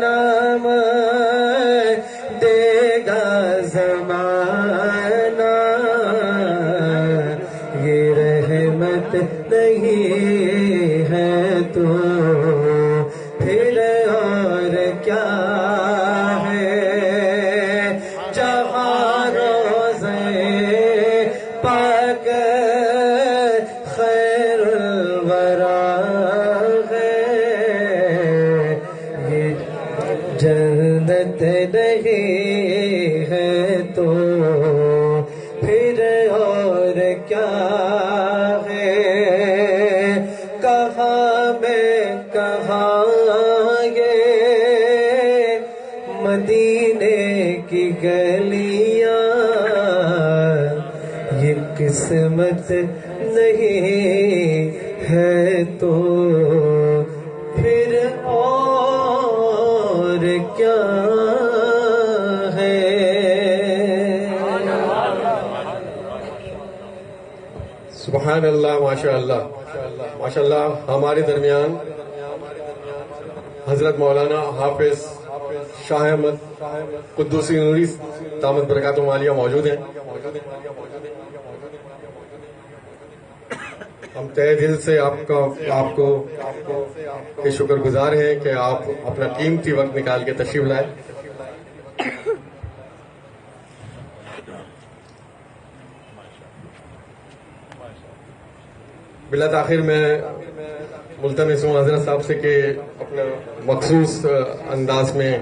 نام دے گا زمانہ، یہ رحمت نہیں ہے تو پھر اور کیا ہے؟ جہاں روزے پاک خیر الورا ہے، یہ جنت نہیں ہے تو پھر اور کیا ہے؟ کہاں میں کہاں یہ مدینے کی گلیاں، یہ قسمت نہیں ہے تو پھر اور کیا ہے؟ سبحان اللہ، ماشاء اللہ ماشاء اللہ۔ ہمارے درمیان حضرت مولانا حافظ شاہ احمد قدوسی نوری دامت برکاتہ عالیہ موجود ہیں۔ ہم تہ دل سے آپ کو شکر گزار ہیں کہ آپ اپنا قیمتی وقت نکال کے تشریف لائے۔ بلا تاخیر میں ملتمس ہوں حضرت صاحب سے کہ اپنا مخصوص انداز میں،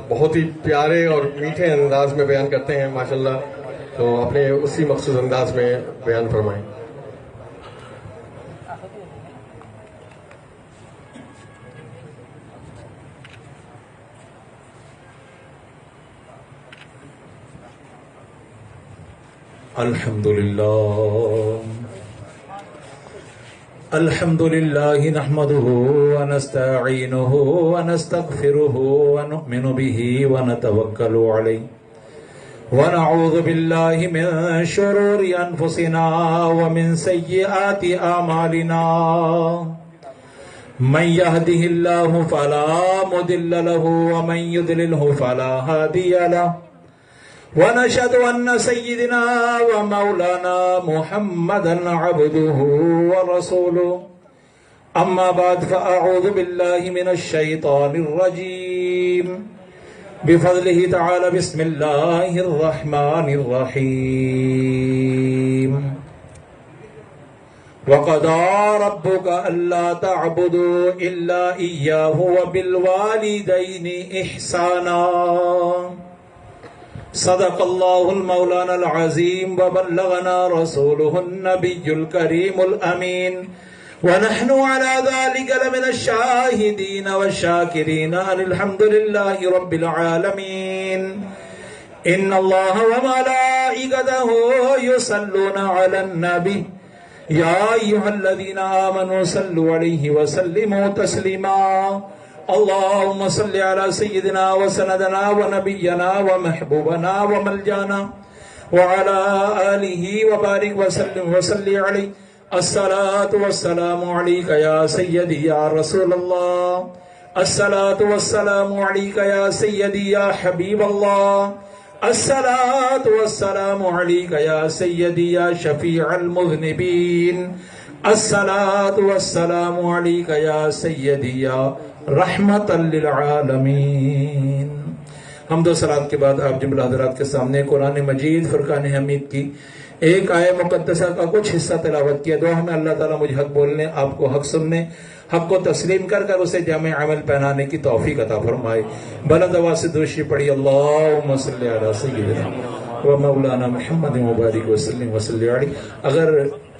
بہت ہی پیارے اور میٹھے انداز میں بیان کرتے ہیں ماشاءاللہ، تو اپنے اسی مخصوص انداز میں بیان فرمائیں۔ الحمد لله نحمده ونستعينه ونستغفره ونؤمن به ونتوكل عليه ونعوذ بالله من شرور أنفسنا ومن سيئات أعمالنا، من يهده الله فلا مضل له ومن يضلله فلا هادي له، ونشهد أن سيدنا ومولانا محمدا عبده ورسوله، أما بعد فأعوذ بالله من الشيطان الرجيم، بفضله تعالى بسم الله الرحمن الرحيم، وقضى ربك ألا تعبدوا إلا إياه وبالوالدين إحسانا، صدق الله المولانا العظيم وبلغنا رسوله النبي الكريم الأمين، ونحن على ذلك لمن الشاهدين والشاكرين الحمد لله رب العالمين، إن الله وملائكته يصلون على النبي يا أيها الذين آمنوا صلوا عليه وسلموا تسليما، اللهم صل على سيدنا وسندنا ونبينا ومحبوبنا وملجانا وعلى آله وبارك وسلم وصل عليه، الصلاة والسلام عليك يا سيدي يا رسول الله، الصلاة والسلام عليك يا سيدي يا حبيب الله، الصلاة والسلام عليك يا سيدي يا شفيع المذنبين، الصلاة والسلام عليك يا سيدي يا رحمت للعالمین۔ حمد و صلات کے بعد آپ جملہ حضرات کے سامنے قرآن مجید فرقان حمید کی ایک آیہ مقدسہ کا کچھ حصہ تلاوت کیا۔ دعا ہمیں اللہ تعالیٰ مجھے حق بولنے، آپ کو حق سننے، حق کو تسلیم کر کر اسے جامع عمل پہنانے کی توفیق عطا فرمائے۔ بلند آواز سے درود پڑھی، اللہم صلی علی سیدنا و مولانا محمد مبارک وسلم وصلی علیہ۔ اگر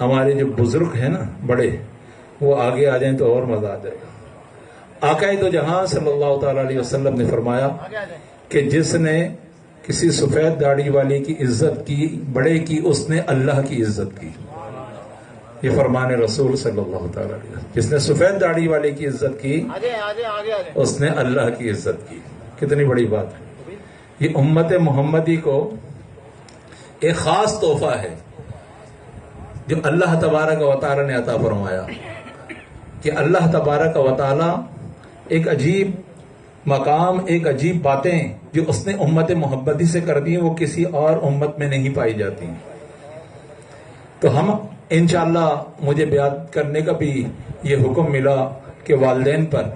ہمارے جو بزرگ ہیں نا بڑے، وہ آگے آ جائیں تو اور مزہ آ جائے گا۔ آقا دو جہاں صلی اللہ تعالیٰ علیہ وسلم نے فرمایا کہ جس نے کسی سفید داڑھی والے کی عزت کی، بڑے کی، اس نے اللہ کی عزت کی۔ یہ فرمان رسول صلی اللہ تعالیٰ علیہ وسلم، جس نے سفید داڑھی والے کی عزت کی اس نے اللہ کی عزت کی۔ کتنی بڑی بات ہے۔ یہ امت محمدی کو ایک خاص تحفہ ہے جو اللہ تبارک و تعالیٰ نے عطا فرمایا، کہ اللہ تبارک و تعالیٰ ایک عجیب مقام، ایک عجیب باتیں جو اس نے امت محبتی سے کر دی ہیں وہ کسی اور امت میں نہیں پائی جاتی. تو ہم انشاءاللہ مجھے بیان کرنے کا بھی یہ حکم ملا کہ والدین پر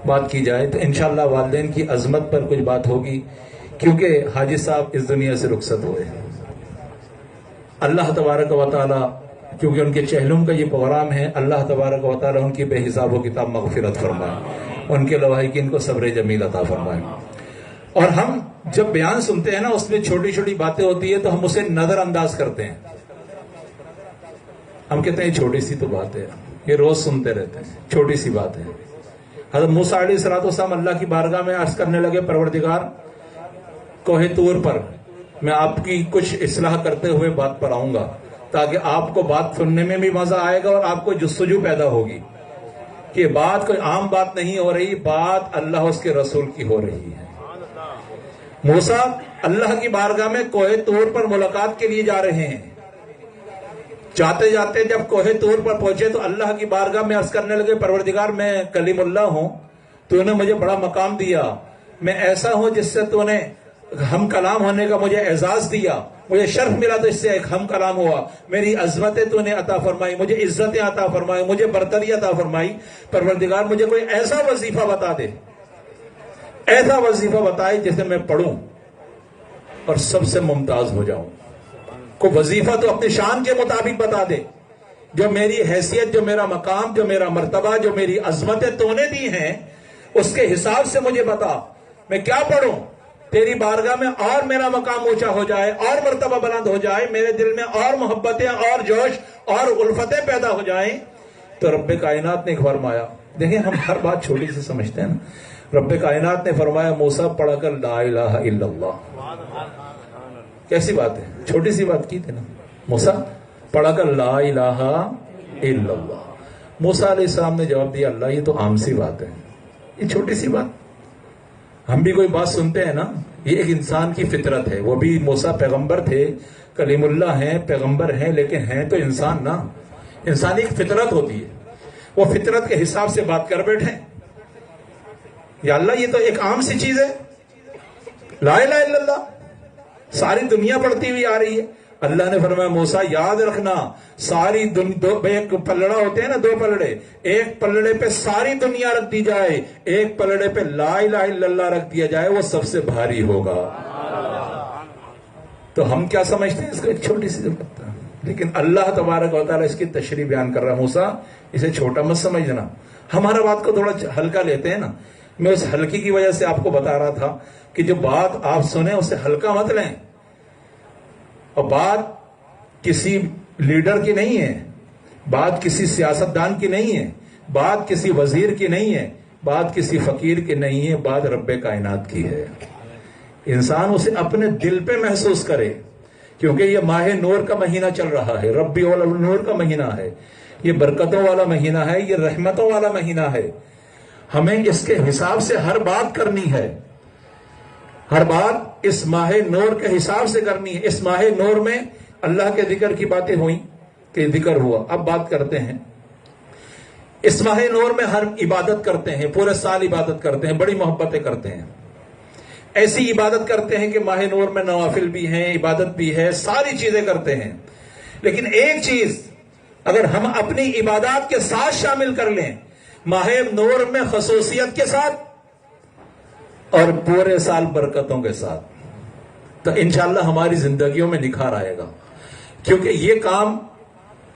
بات کی جائے، تو انشاءاللہ والدین کی عظمت پر کچھ بات ہوگی، کیونکہ حاجی صاحب اس دنیا سے رخصت ہوئے. اللہ تبارک و تعالی، کیونکہ ان کے چہلم کا یہ پروگرام ہے، اللہ تبارک و تعالی ان کی بے حساب و کتاب مغفرت فرمائے، ان کے لواحقین کو صبر جمیل عطا فرمائے. اور ہم جب بیان سنتے ہیں نا، اس میں چھوٹی چھوٹی باتیں ہوتی ہیں تو ہم اسے نظر انداز کرتے ہیں. ہم کہتے ہیں یہ چھوٹی سی تو بات ہے، یہ روز سنتے رہتے ہیں، چھوٹی سی بات ہے. حضرت موسیٰ علیہ السلام اللہ کی بارگاہ میں عرض کرنے لگے، پروردگار کوہ طور پر میں آپ کی کچھ اصلاح کرتے ہوئے بات پر آؤں گا، تاکہ آپ کو بات سننے میں بھی مزہ آئے گا اور آپ کو جستجو پیدا ہوگی کہ بات کوئی عام بات نہیں ہو رہی، بات اللہ اس کے رسول کی ہو رہی ہے. موسیٰ اللہ کی بارگاہ میں کوہ طور پر ملاقات کے لیے جا رہے ہیں. جاتے جاتے جب کوہ طور پر پہنچے تو اللہ کی بارگاہ میں عرض کرنے لگے، پروردگار میں کلیم اللہ ہوں، تو نے مجھے بڑا مقام دیا، میں ایسا ہوں جس سے تو نے ہم کلام ہونے کا مجھے اعزاز دیا، مجھے شرف ملا تو اس سے ایک ہم کلام ہوا، میری عظمتیں تو نے عطا فرمائی، مجھے عزتیں عطا فرمائی، مجھے برتری عطا فرمائی. پروردگار مجھے کوئی ایسا وظیفہ بتا دے، ایسا وظیفہ بتائے جسے میں پڑھوں اور سب سے ممتاز ہو جاؤں. کوئی وظیفہ تو اپنی شان کے مطابق بتا دے، جو میری حیثیت، جو میرا مقام، جو میرا مرتبہ، جو میری عظمتیں تو نے دی ہیں، اس کے حساب سے مجھے بتا میں کیا پڑھوں تیری بارگاہ میں، اور میرا مقام اونچا ہو جائے، اور مرتبہ بلند ہو جائے، میرے دل میں اور محبتیں اور جوش اور الفتیں پیدا ہو جائیں. تو رب کائنات نے فرمایا، دیکھیں ہم ہر بات چھوٹی سے سمجھتے ہیں نا، رب کائنات نے فرمایا موسیٰ پڑھ کر لا الہ الا اللہ. کیسی بات ہے، چھوٹی سی بات کی تھی نا، موسیٰ پڑھ کر لا الہ الا اللہ. موسیٰ علیہ السلام نے جواب دیا، اللہ یہ تو عام سی بات ہے، یہ چھوٹی سی بات. ہم بھی کوئی بات سنتے ہیں نا، یہ ایک انسان کی فطرت ہے. وہ بھی موسیٰ پیغمبر تھے، کلیم اللہ ہیں، پیغمبر ہیں، لیکن ہیں تو انسان نا. انسانی ایک فطرت ہوتی ہے، وہ فطرت کے حساب سے بات کر بیٹھے. یا اللہ یہ تو ایک عام سی چیز ہے، لا الہ الا اللہ ساری دنیا پڑھتی ہوئی آ رہی ہے. اللہ نے فرمایا موسیٰ یاد رکھنا، ساری ایک پلڑا ہوتے ہیں نا، دو پلڑے، ایک پلڑے پہ ساری دنیا رکھ دی جائے، ایک پلڑے پہ لا الہ الا اللہ رکھ دیا جائے، وہ سب سے بھاری ہوگا. تو ہم کیا سمجھتے ہیں اس کو ایک چھوٹی سی بات ہے، لیکن اللہ تبارک و تعالیٰ اس کی تشریح بیان کر رہا ہے. موسیٰ اسے چھوٹا مت سمجھنا. ہمارا بات کو تھوڑا ہلکا لیتے ہیں نا. میں اس ہلکی کی وجہ سے آپ کو بتا رہا تھا کہ جو بات آپ سنیں اسے ہلکا مت لیں. اور بات کسی لیڈر کی نہیں ہے، بات کسی سیاستدان کی نہیں ہے، بات کسی وزیر کی نہیں ہے، بات کسی فقیر کی نہیں ہے، بات رب کائنات کی ہے. انسان اسے اپنے دل پہ محسوس کرے، کیونکہ یہ ماہ نور کا مہینہ چل رہا ہے، ربیع النور کا مہینہ ہے، یہ برکتوں والا مہینہ ہے، یہ رحمتوں والا مہینہ ہے. ہمیں اس کے حساب سے ہر بات کرنی ہے، ہر بات اس ماہ نور کے حساب سے کرنی ہے. اس ماہ نور میں اللہ کے ذکر کی باتیں ہوئیں کہ ذکر ہوا. اب بات کرتے ہیں، اس ماہ نور میں ہر عبادت کرتے ہیں، پورے سال عبادت کرتے ہیں، بڑی محبتیں کرتے ہیں، ایسی عبادت کرتے ہیں کہ ماہ نور میں نوافل بھی ہیں، عبادت بھی ہے، ساری چیزیں کرتے ہیں. لیکن ایک چیز اگر ہم اپنی عبادات کے ساتھ شامل کر لیں، ماہ نور میں خصوصیت کے ساتھ اور پورے سال برکتوں کے ساتھ، تو انشاءاللہ ہماری زندگیوں میں نکھار آئے گا. کیونکہ یہ کام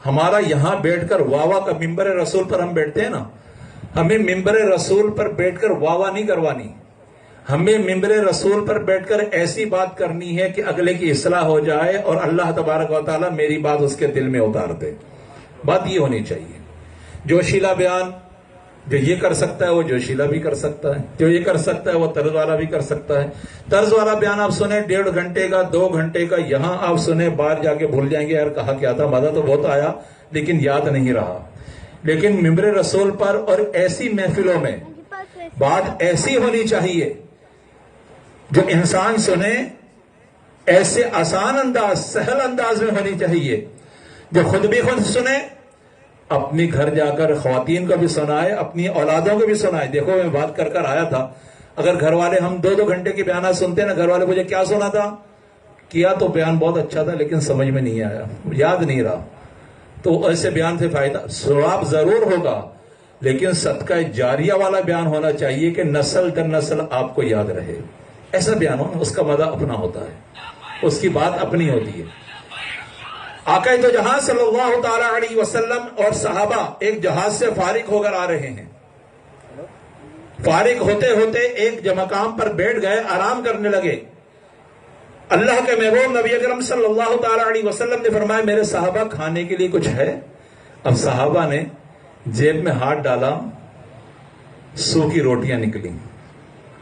ہمارا یہاں بیٹھ کر واوا کا ممبر رسول پر ہم بیٹھتے ہیں نا، ہمیں ممبر رسول پر بیٹھ کر واوا نہیں کروانی، ہمیں ممبر رسول پر بیٹھ کر ایسی بات کرنی ہے کہ اگلے کی اصلاح ہو جائے اور اللہ تبارک و تعالیٰ میری بات اس کے دل میں اتار دے. بات یہ ہونی چاہیے. جوشیلا بیان جو یہ کر سکتا ہے وہ جوشیلا بھی کر سکتا ہے، جو یہ کر سکتا ہے وہ طرز والا بھی کر سکتا ہے. طرز والا بیان آپ سنیں 1.5 گھنٹے کا، 2 گھنٹے کا، یہاں آپ سنیں باہر جا کے بھول جائیں گے یار کہا کیا تھا، مزہ تو بہت آیا لیکن یاد نہیں رہا. لیکن ممبر رسول پر اور ایسی محفلوں میں بات ایسی ہونی چاہیے جو انسان سنے، ایسے آسان انداز، سہل انداز میں ہونی چاہیے، جو خود بھی خود سنے، اپنی گھر جا کر خواتین کو بھی سنائے، اپنی اولادوں کو بھی سنائے. دیکھو میں بات کر آیا تھا، اگر گھر والے ہم 2 گھنٹے کے بیانات سنتے ہیں نا، گھر والے مجھے کیا سنا تھا، کیا تو بیان بہت اچھا تھا لیکن سمجھ میں نہیں آیا، یاد نہیں رہا، تو ایسے بیان سے فائدہ ثواب ضرور ہوگا، لیکن صدقہ جاریہ والا بیان ہونا چاہیے کہ نسل در نسل آپ کو یاد رہے. ایسا بیان ہو نا، اس کا مزہ اپنا ہوتا ہے، اس کی بات اپنی ہوتی ہے. آقا تو جہاں صلی اللہ تعالی علیہ وسلم اور صحابہ ایک جہاز سے فارغ ہو کر آ رہے ہیں. فارغ ہوتے ہوتے ایک مقام پر بیٹھ گئے، آرام کرنے لگے. اللہ کے محبوب نبی اکرم صلی اللہ تعالی علیہ وسلم نے فرمایا میرے صحابہ کھانے کے لیے کچھ ہے؟ اب صحابہ نے جیب میں ہاتھ ڈالا، سوکھی روٹیاں نکلی،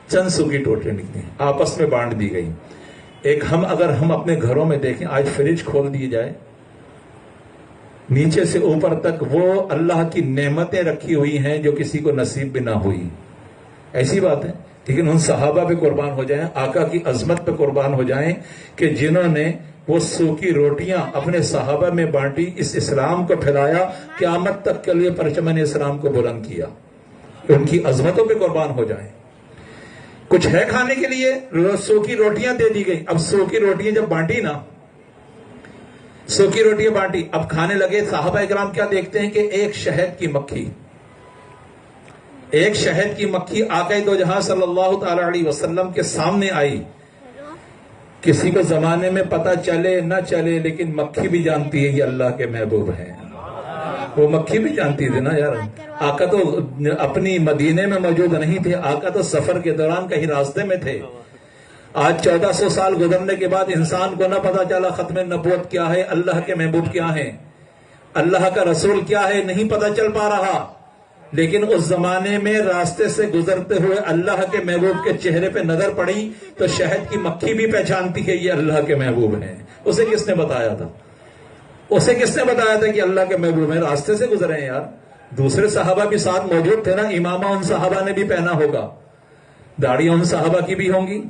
چند سوکھی روٹیاں نکلی، آپس میں بانٹ دی گئی. ایک اگر ہم اپنے گھروں میں دیکھیں، آج فریج کھول دی جائے، نیچے سے اوپر تک وہ اللہ کی نعمتیں رکھی ہوئی ہیں جو کسی کو نصیب بھی نہ ہوئی. ایسی بات ہے، لیکن ان صحابہ پہ قربان ہو جائیں، آقا کی عظمت پہ قربان ہو جائیں کہ جنہوں نے وہ سوکھی روٹیاں اپنے صحابہ میں بانٹی، اس اسلام کو پھیلایا، قیامت تک کے لیے پرچمن اسلام کو بلند کیا. ان کی عظمتوں پہ قربان ہو جائیں. کچھ ہے کھانے کے لیے، سوکھی روٹیاں دے دی گئی. اب سوکھی روٹیاں جب بانٹی نا، سوکھی روٹیاں بانٹی، اب کھانے لگے. صحابہ اکرام کیا دیکھتے ہیں کہ ایک شہد کی مکھی آقا دو جہاں صلی اللہ تعالی علیہ وسلم کے سامنے آئی. کسی کو زمانے میں پتہ چلے نہ چلے، لیکن مکھی بھی جانتی ہے یہ اللہ کے محبوب ہیں. وہ مکھی بھی جانتی تھی نا یار. آقا تو اپنی مدینے میں موجود نہیں تھے، آقا تو سفر کے دوران کہیں راستے میں تھے. آج 1400 سال گزرنے کے بعد انسان کو نہ پتا چلا ختم نبوت کیا ہے، اللہ کے محبوب کیا ہے، اللہ کا رسول کیا ہے، نہیں پتا چل پا رہا. لیکن اس زمانے میں راستے سے گزرتے ہوئے اللہ کے محبوب کے چہرے پہ نظر پڑی تو شہد کی مکھی بھی پہچانتی ہے یہ اللہ کے محبوب ہیں. اسے کس نے بتایا تھا؟ کہ اللہ کے محبوب ہیں؟ راستے سے گزرے ہیں یار. دوسرے صحابہ بھی ساتھ موجود تھے نا، امامہ ان صحابہ نے بھی پہنا ہوگا، داڑیاں ان صحابہ کی بھی ہوں گی،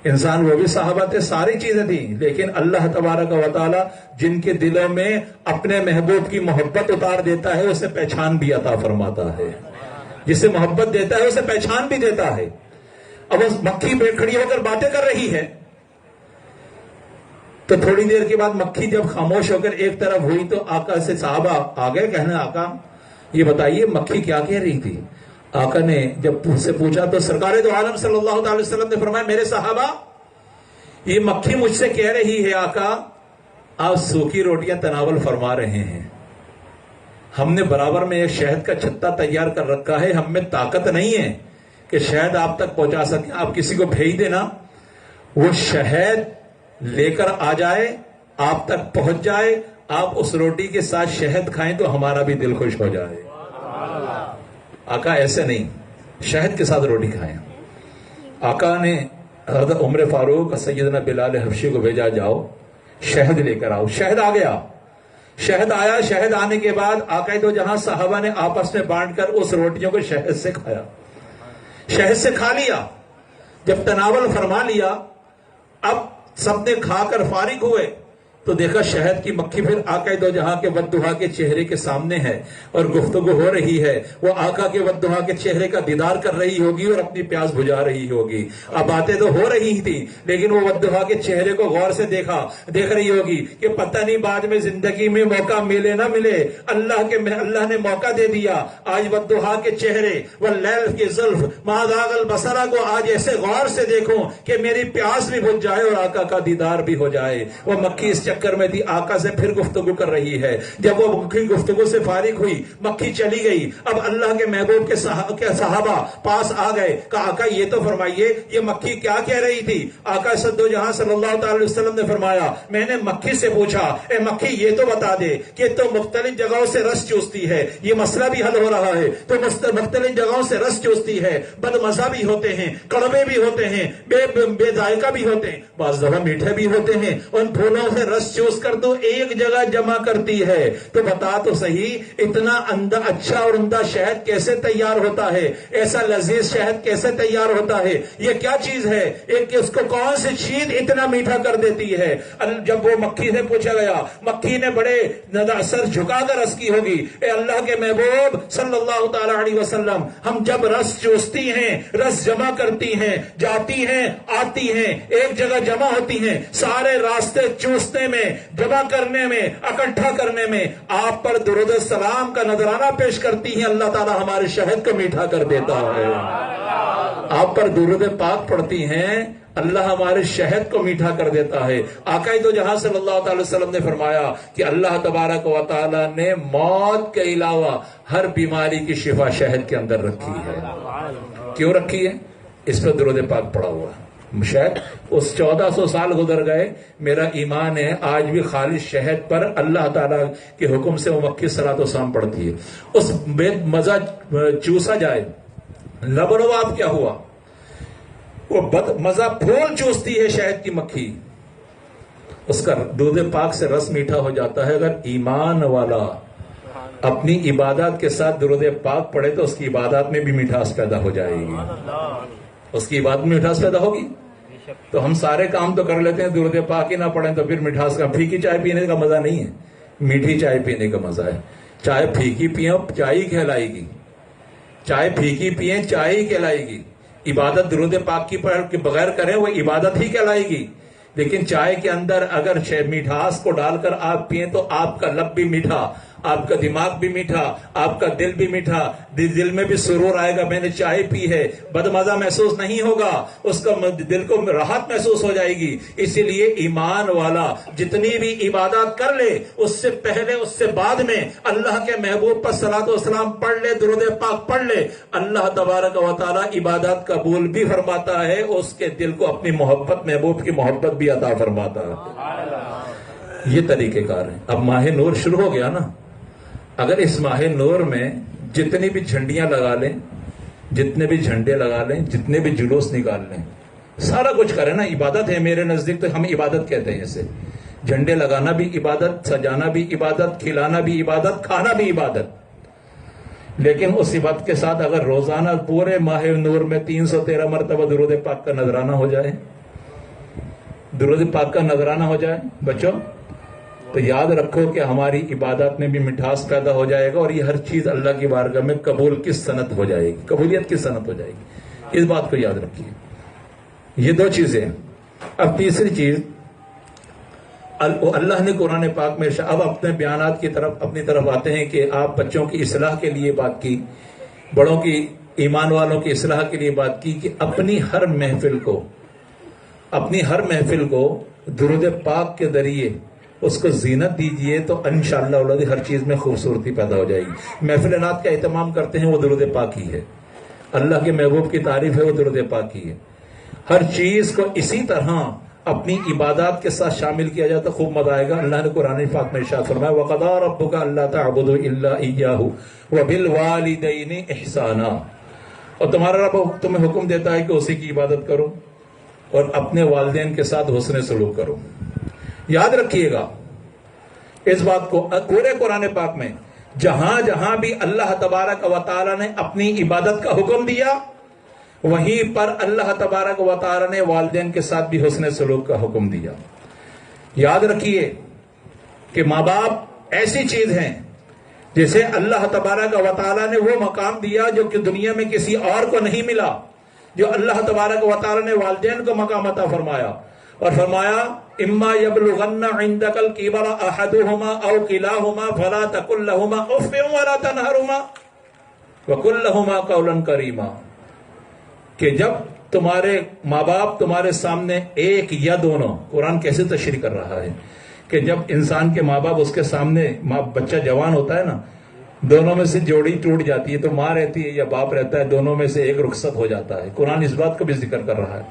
انسان وہ بھی صحابہ تھے، ساری چیزیں تھیں. لیکن اللہ تبارک و تعالی جن کے دلوں میں اپنے محبوب کی محبت اتار دیتا ہے اسے پہچان بھی عطا فرماتا ہے. جسے محبت دیتا ہے اسے پہچان بھی دیتا ہے. اب اس مکھی کھڑی ہو کر باتیں کر رہی ہے تو تھوڑی دیر کے بعد مکھی جب خاموش ہو کر ایک طرف ہوئی تو آقا سے صحابہ آگے کہنے آقا یہ بتائیے مکھی کیا کہہ رہی تھی. آقا نے جب اس سے پوچھا تو سرکار دو عالم صلی اللہ علیہ وسلم نے فرمایا میرے صحابہ یہ مکھی مجھ سے کہہ رہی ہے آقا آپ سوکھی روٹیاں تناول فرما رہے ہیں، ہم نے برابر میں ایک شہد کا چھتا تیار کر رکھا ہے، ہم میں طاقت نہیں ہے کہ شہد آپ تک پہنچا سکیں، آپ کسی کو بھیج دینا وہ شہد لے کر آ جائے، آپ تک پہنچ جائے، آپ اس روٹی کے ساتھ شہد کھائیں تو ہمارا بھی دل خوش ہو جائے. آقا ایسے نہیں، شہد کے ساتھ روٹی کھائیں. آقا نے حضرت عمر فاروق سیدنا بلال حبشی کو بھیجا جاؤ شہد لے کر آؤ. شہد آ گیا، شہد آیا. شہد آنے کے بعد آقا دو جہاں صحابہ نے آپس میں بانٹ کر اس روٹیوں کو شہد سے کھایا، شہد سے کھا لیا. جب تناول فرما لیا اب سب نے کھا کر فارغ ہوئے تو دیکھا شہد کی مکھی پھر آقا دو جہاں کے ودھا کے چہرے کے سامنے ہے اور گفتگو ہو رہی ہے. وہ آقا کے ودھا کے چہرے کا دیدار کر رہی ہوگی اور اپنی پیاس بجھا رہی ہوگی. اب باتیں تو ہو رہی تھی لیکن وہ ودھا کے چہرے کو غور سے دیکھ رہی ہوگی کہ پتہ نہیں بعد میں زندگی میں موقع ملے نہ ملے، اللہ نے موقع دے دیا. آج ودھا کے چہرے واللیل کے زلف ما ذاق البصر کو آج ایسے غور سے دیکھوں کہ میری پیاس بھی بجھ جائے اور آقا کا دیدار بھی ہو جائے. وہ مکھی اس چکر میں تھی، آقا سے پھر گفتگو کر رہی ہے. جب وہ مکھی گفتگو سے فارغ ہوئی مکھی چلی گئی. اب اللہ کے محبوب کے صحابہ پاس آ گئے، کہا آقا یہ تو فرمائیے یہ مکھی کیا کہہ رہی تھی. آقا صدو جہاں صلی اللہ تعالی وسلم نے فرمایا میں نے مکھی سے پوچھا اے مکھی یہ تو بتا دے کہ تو مختلف جگہوں سے رس چوستی ہے، یہ مسئلہ بھی حل ہو رہا ہے، تو مختلف جگہوں سے رس چوستی ہے، بد مزہ بھی ہوتے ہیں، کڑوے بھی ہوتے ہیں، بے ذائقہ بھی ہوتے ہیں، بعض دفعہ میٹھے بھی ہوتے ہیں، ان پھولوں سے رس رس چوس کر تو ایک جگہ جمع کرتی ہے، تو بتا تو صحیح اتنا اچھا اور عمدہ شہد کیسے تیار ہوتا ہے، ایسا لذیذ شہد کیسے تیار ہوتا ہے، یہ کیا چیز ہے، ایک اس کو کون سی چیز اتنا میٹھا کر دیتی ہے؟ جب وہ مکھی سے پوچھا گیا، مکھی نے بڑے سر جھکا کر رس کی ہوگی، اے اللہ کے محبوب صلی اللہ تعالی علیہ وسلم، ہم جب رس چوستی ہیں، رس جمع کرتی ہیں، جاتی ہیں آتی ہیں، ایک جگہ جمع ہوتی ہیں، سارے راستے چوسنے میں، جمع کرنے میں، اکٹھا کرنے میں آپ پر درود السلام کا نذرانہ پیش کرتی ہیں، اللہ تعالی ہمارے شہد کو میٹھا کر دیتا ہے۔ آپ پر درود پاک پڑھتی ہیں، اللہ ہمارے شہد کو میٹھا کر دیتا ہے۔ آقا دو جہاں صلی اللہ تعالی وسلم نے فرمایا کہ اللہ تبارک و تعالی نے موت کے علاوہ ہر بیماری کی شفا شہد کے اندر رکھی ہے۔ کیوں رکھی ہے؟ اس پہ درود پاک پڑا ہوا ہے۔ شاید اس 1400 سال گزر گئے، میرا ایمان ہے آج بھی خالص شہد پر اللہ تعالیٰ کے حکم سے وہ مکی صلاۃ و سلام پڑتی ہے۔ اس بے مزہ چوسا جائے، لبرباب کیا ہوا، وہ بد مزہ پھول چوستی ہے شہد کی مکھی، اس کا دودھ پاک سے رس میٹھا ہو جاتا ہے۔ اگر ایمان والا اپنی عبادات کے ساتھ درود پاک پڑھے تو اس کی عبادات میں بھی مٹھاس پیدا ہو جائے گی، اس کی عبادت میں مٹھاس پیدا ہوگی۔ تو ہم سارے کام تو کر لیتے ہیں، درود پاک ہی نہ پڑھیں تو پھر مٹھاس کا، پھیکی چائے پینے کا مزہ نہیں ہے، میٹھی چائے پینے کا مزہ ہے۔ چائے پھیکی پیئیں چائے ہی کہلائے گی، چائے پھیکی پیئیں چائے ہی کہلائے گی۔ عبادت درود پاک کی پڑھ کے بغیر کریں وہ عبادت ہی کہلائے گی، لیکن چائے کے اندر اگر مٹھاس کو ڈال کر آپ پئیں تو آپ کا لب بھی میٹھا، آپ کا دماغ بھی میٹھا، آپ کا دل بھی میٹھا، دل میں بھی سرور آئے گا، میں نے چائے پی ہے، بدمزہ محسوس نہیں ہوگا، اس کا دل کو راحت محسوس ہو جائے گی۔ اسی لیے ایمان والا جتنی بھی عبادات کر لے، اس سے پہلے اس سے بعد میں اللہ کے محبوب پر صلاۃ و سلام پڑھ لے، درود پاک پڑھ لے، اللہ تبارک و تعالی عبادات قبول بھی فرماتا ہے، اس کے دل کو اپنی محبت، محبوب کی محبت بھی عطا فرماتا ہے۔ یہ طریقہ کار ہے۔ اب ماہ نور شروع ہو گیا نا، اگر اس ماہ نور میں جتنی بھی جھنڈیاں لگا لیں، جتنے بھی جھنڈے لگا لیں، جتنے بھی جلوس نکال لیں، سارا کچھ کریں نا، عبادت ہے میرے نزدیک، تو ہم عبادت کہتے ہیں اسے۔ جھنڈے لگانا بھی عبادت، سجانا بھی عبادت، کھلانا بھی عبادت، کھانا بھی عبادت۔ لیکن اس عبادت کے ساتھ اگر روزانہ پورے ماہ نور میں 313 مرتبہ درود پاک کا نذرانہ ہو جائے، درود پاک کا نذرانہ ہو جائے بچوں، تو یاد رکھو کہ ہماری عبادات میں بھی مٹھاس پیدا ہو جائے گا، اور یہ ہر چیز اللہ کی بارگاہ میں قبول کی صنعت ہو جائے گی، قبولیت کی صنعت ہو جائے گی۔ اس بات کو یاد رکھیے۔ یہ دو چیزیں۔ اب تیسری چیز، اللہ نے قرآن پاک میں اب اپنے بیانات کی طرف اپنی طرف آتے ہیں کہ آپ بچوں کی اصلاح کے لیے بات کی، بڑوں کی، ایمان والوں کی اصلاح کے لیے بات کی کہ اپنی ہر محفل کو درود پاک کے ذریعے اس کو زینت دیجئے، تو انشاءاللہ ہر چیز میں خوبصورتی پیدا ہو جائے گی۔ محفل نعت کا اہتمام کرتے ہیں وہ درود پاک ہی ہے، اللہ کے محبوب کی تعریف ہے وہ درود پاک ہی ہے۔ ہر چیز کو اسی طرح اپنی عبادات کے ساتھ شامل کیا جاتا، خوب مزہ آئے گا۔ اللہ نے قرآن پاک میں ارشاد فرمایا وَقَضَىٰ رَبُّكَ أَلَّا تَعْبُدُوا إِلَّا إِيَّاهُ وَبِالْوَالِدَيْنِ إِحْسَانًا، اور تمہارا رب تمہیں حکم دیتا ہے کہ اسی کی عبادت کرو اور اپنے والدین کے ساتھ حسن سلوک کرو۔ یاد رکھیے گا اس بات کو، پورے قرآن پاک میں جہاں جہاں بھی اللہ تبارک و تعالی نے اپنی عبادت کا حکم دیا، وہیں پر اللہ تبارک و تعالی نے والدین کے ساتھ بھی حسن سلوک کا حکم دیا۔ یاد رکھیے کہ ماں باپ ایسی چیز ہیں جسے اللہ تبارک و تعالی نے وہ مقام دیا جو کہ دنیا میں کسی اور کو نہیں ملا، جو اللہ تبارک و تعالی نے والدین کو مقام عطا فرمایا، اور فرمایا اما یبلغن عندک الکبر احدہما او کلاہما فلا تقل لہما اف ولا تنہرہما وقل لہما قولا کریما، کہ جب تمہارے ماں باپ تمہارے سامنے ایک یا دونوں، قرآن کیسے تشریح کر رہا ہے کہ جب انسان کے ماں باپ اس کے سامنے، بچہ جوان ہوتا ہے نا، دونوں میں سے جوڑی ٹوٹ جاتی ہے تو ماں رہتی ہے یا باپ رہتا ہے، دونوں میں سے ایک رخصت ہو جاتا ہے۔ قرآن اس بات کو بھی ذکر کر رہا ہے۔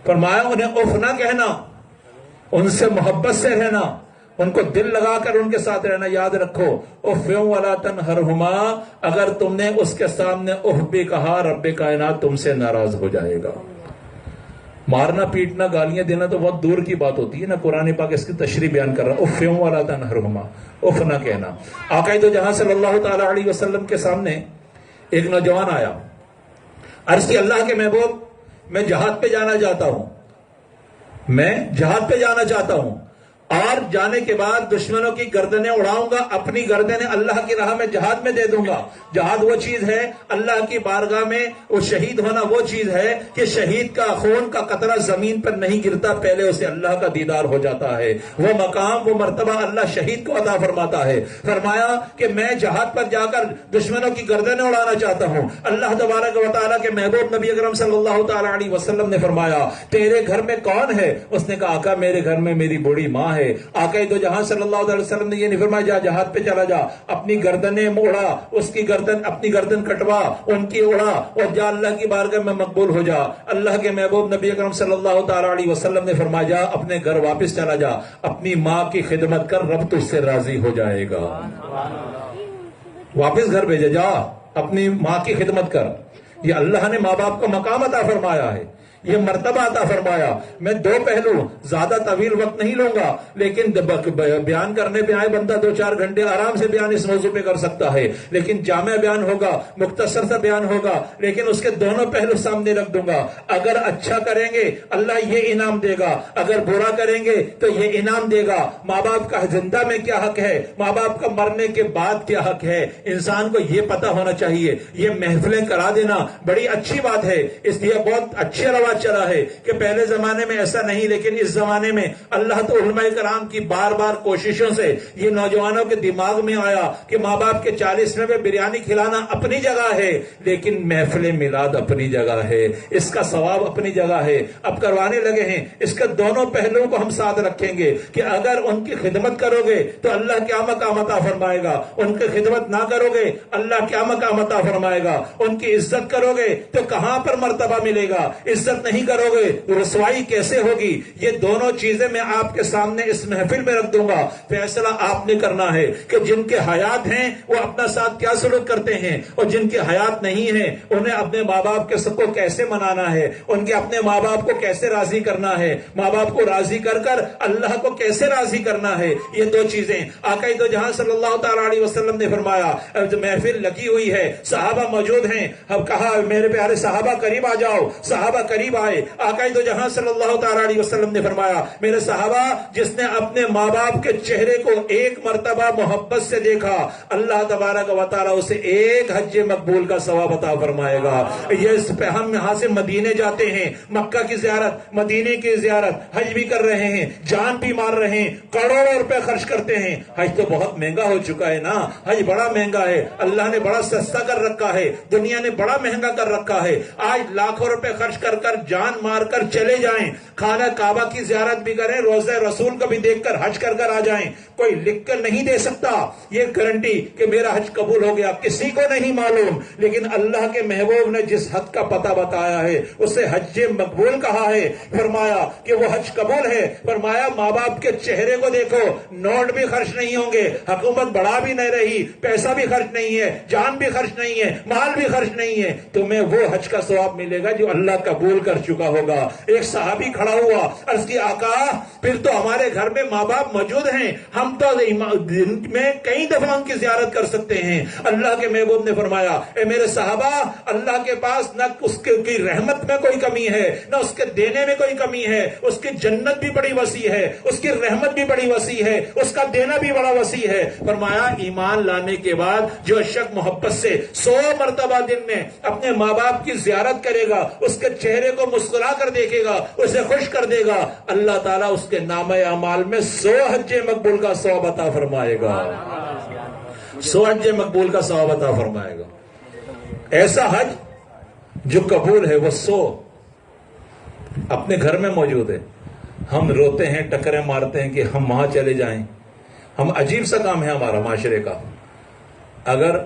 فرمایا انہیں اف نہ کہنا، ان سے محبت سے رہنا، ان کو دل لگا کر ان کے ساتھ رہنا۔ یاد رکھو اف ولا تنہرہما، اگر تم نے اس کے سامنے اف بھی کہا رب کائنات تم سے ناراض ہو جائے گا۔ مارنا پیٹنا گالیاں دینا تو بہت دور کی بات ہوتی ہے نا، قرآن پاک اس کی تشریح بیان کر رہا ہے، اف ولا تنہرہما، اف نہ کہنا۔ آقا دو جہاں صلی اللہ تعالی علیہ وسلم کے سامنے ایک نوجوان آیا، عرض کی اللہ کے محبوب میں جہاد پہ جانا چاہتا ہوں، میں جہاد پہ جانا چاہتا ہوں، اور جانے کے بعد دشمنوں کی گردنیں اڑاؤں گا، اپنی گردنیں اللہ کی راہ میں جہاد میں دے دوں گا۔ جہاد وہ چیز ہے، اللہ کی بارگاہ میں وہ شہید ہونا وہ چیز ہے کہ شہید کا خون کا قطرہ زمین پر نہیں گرتا، پہلے اسے اللہ کا دیدار ہو جاتا ہے۔ وہ مقام وہ مرتبہ اللہ شہید کو عطا فرماتا ہے۔ فرمایا کہ میں جہاد پر جا کر دشمنوں کی گردنیں اڑانا چاہتا ہوں۔ اللہ تبارک و تعالیٰ کے محبوب نبی اکرم صلی اللہ تعالی علیہ وسلم نے فرمایا تیرے گھر میں کون ہے؟ اس نے کہا آقا میرے گھر میں میری بوڑھی ماں ہے۔ آقا دو جہاں صلی اللہ علیہ وسلم نے یہ نہیں فرمایا جا جہاد پہ چلا جا، اپنی گردنیں اڑا، اس کی گردن اپنی گردن کٹوا، ان کی اڑا، اور جا اللہ کی بارگاہ میں مقبول ہو جا۔ اللہ کے محبوب نبی اکرم صلی اللہ تعالی علیہ وسلم نے فرمایا جا اپنے گھر واپس چلا جا، اپنی ماں کی خدمت کر، رب تجھ سے راضی ہو جائے گا۔ واپس گھر بھیجا، جا اپنی ماں کی خدمت کر۔ یہ اللہ نے ماں باپ کا مقام عطا فرمایا ہے، یہ مرتبہ عطا فرمایا۔ میں دو پہلو زیادہ طویل وقت نہیں لوں گا، لیکن بیان کرنے پہ آئے بندہ 2-4 گھنٹے آرام سے بیان اس موضوع پہ کر سکتا ہے، لیکن جامع بیان ہوگا، مختصر سا بیان ہوگا، لیکن اس کے دونوں پہلو سامنے رکھ دوں گا۔ اگر اچھا کریں گے اللہ یہ انعام دے گا، اگر برا کریں گے تو یہ انعام دے گا۔ ماں باپ کا زندہ میں کیا حق ہے، ماں باپ کا مرنے کے بعد کیا حق ہے، انسان کو یہ پتا ہونا چاہیے۔ یہ محفلیں کرا دینا بڑی اچھی بات ہے، اس لیے بہت اچھے رواج چلا ہے کہ پہلے زمانے میں ایسا نہیں، لیکن اس زمانے میں اللہ تو علماء کرام کی بار بار کوششوں سے یہ نوجوانوں کے دماغ میں آیا کہ ماں باپ کے 40ویں پہ بریانی کھلانا اپنی جگہ ہے، لیکن محفل میلاد اپنی جگہ ہے، اس کا ثواب اپنی جگہ ہے۔ اب کروانے لگے ہیں، اس کے دونوں پہلوؤں کو ہم ساتھ رکھیں گے کہ اگر ان کی خدمت کرو گے تو اللہ کیا مقام عطا فرمائے گا، ان کی خدمت نہ کرو گے اللہ کیا مقام عطا فرمائے گا، ان کی عزت کرو گے تو کہاں پر مرتبہ ملے گا، عزت نہیں کرو گے رسوائی کیسے ہوگی۔ یہ دونوں چیزیں میں آپ کے سامنے اس محفل میں رکھ دوں گا، فیصلہ آپ نے کرنا ہے کہ جن کے حیات ہیں وہ اپنا ساتھ کیا سلوک کرتے ہیں، اور جن کے حیات نہیں ہیں انہیں اپنے ماں باپ کے سب کو کیسے منانا ہے، ان کے اپنے ماں باپ کو کیسے راضی کرنا ہے، ماں باپ کو راضی کر کر اللہ کو کیسے راضی کرنا ہے۔ یہ دو چیزیں آقا دو جہاں صلی اللہ تعالی علیہ وسلم نے فرمایا۔ محفل لگی ہوئی ہے، صحابہ موجود ہیں، اب کہا میرے پیارے صحابہ قریب آ جاؤ۔ صحابہ قریب آئے، آقا دو جہاں صلی اللہ تعالی علیہ وسلم نے فرمایا میرے صحابہ جس نے اپنے ماں باپ کے چہرے کو ایک مرتبہ محبت سے دیکھا اللہ تبارک و تعالی اسے ایک حج مقبول کا ثواب عطا فرمائے گا۔ یہ ہم یہاں سے مدینے جاتے ہیں، مکہ کی زیارت، مدینے کی زیارت، حج بھی کر رہے ہیں، جان بھی مار رہے ہیں، کروڑوں روپے خرچ کرتے ہیں۔ حج تو بہت مہنگا ہو چکا ہے نا، حج بڑا مہنگا ہے، اللہ نے بڑا سستا کر رکھا ہے، دنیا نے بڑا مہنگا کر رکھا ہے۔ آج لاکھوں روپے خرچ کر کر جان مار کر چلے جائیں، خانہ کعبہ کی زیارت بھی کریں، روضہ رسول کو بھی دیکھ کر حج کر کر آ جائیں، کوئی لکھ کر نہیں دے سکتا یہ گارنٹی کہ میرا حج قبول ہو گیا، کسی کو نہیں معلوم، لیکن اللہ کے محبوب نے جس حج کا پتہ بتایا ہے اسے حج مقبول کہا ہے۔ فرمایا کہ وہ حج قبول ہے، فرمایا ماں باپ کے چہرے کو دیکھو، نوٹ بھی خرچ نہیں ہوں گے، حکومت بڑھا بھی نہیں رہی، پیسہ بھی خرچ نہیں ہے، جان بھی خرچ نہیں ہے، مال بھی خرچ نہیں ہے، تمہیں وہ حج کا ثواب ملے گا جو اللہ قبول کر چکا ہوگا۔ ایک صحابی کھڑا ہوا، عرض کی آقا پھر تو ہمارے گھر میں ماں باپ موجود ہیں، ہم تو دن میں کئی دفعہ ان کی زیارت کر سکتے ہیں۔ اللہ کے محبوب نے فرمایا اے میرے صحابہ اللہ کے پاس نہ اس کی رحمت میں کوئی کمی ہے، نہ اس کے دینے میں کوئی کمی ہے، اس کی جنت بھی بڑی وسیع ہے، اس کی رحمت بھی بڑی وسیع ہے، اس کا دینا بھی بڑا وسیع ہے۔ فرمایا ایمان لانے کے بعد جو شخص محبت سے 100 مرتبہ دن میں اپنے ماں باپ کی زیارت کرے گا، اس کے چہرے کو مسکرا کر دیکھے گا، اسے خوش کر دے گا، اللہ تعالیٰ اس کے نامہ اعمال میں 100 حج مقبول کا ثواب عطا فرمائے گا، 100 حج مقبول کا ثواب عطا فرمائے گا۔ ایسا حج جو قبول ہے وہ 100 اپنے گھر میں موجود ہے۔ ہم روتے ہیں، ٹکریں مارتے ہیں کہ ہم وہاں چلے جائیں، ہم عجیب سا کام ہے ہمارا معاشرے کا۔ اگر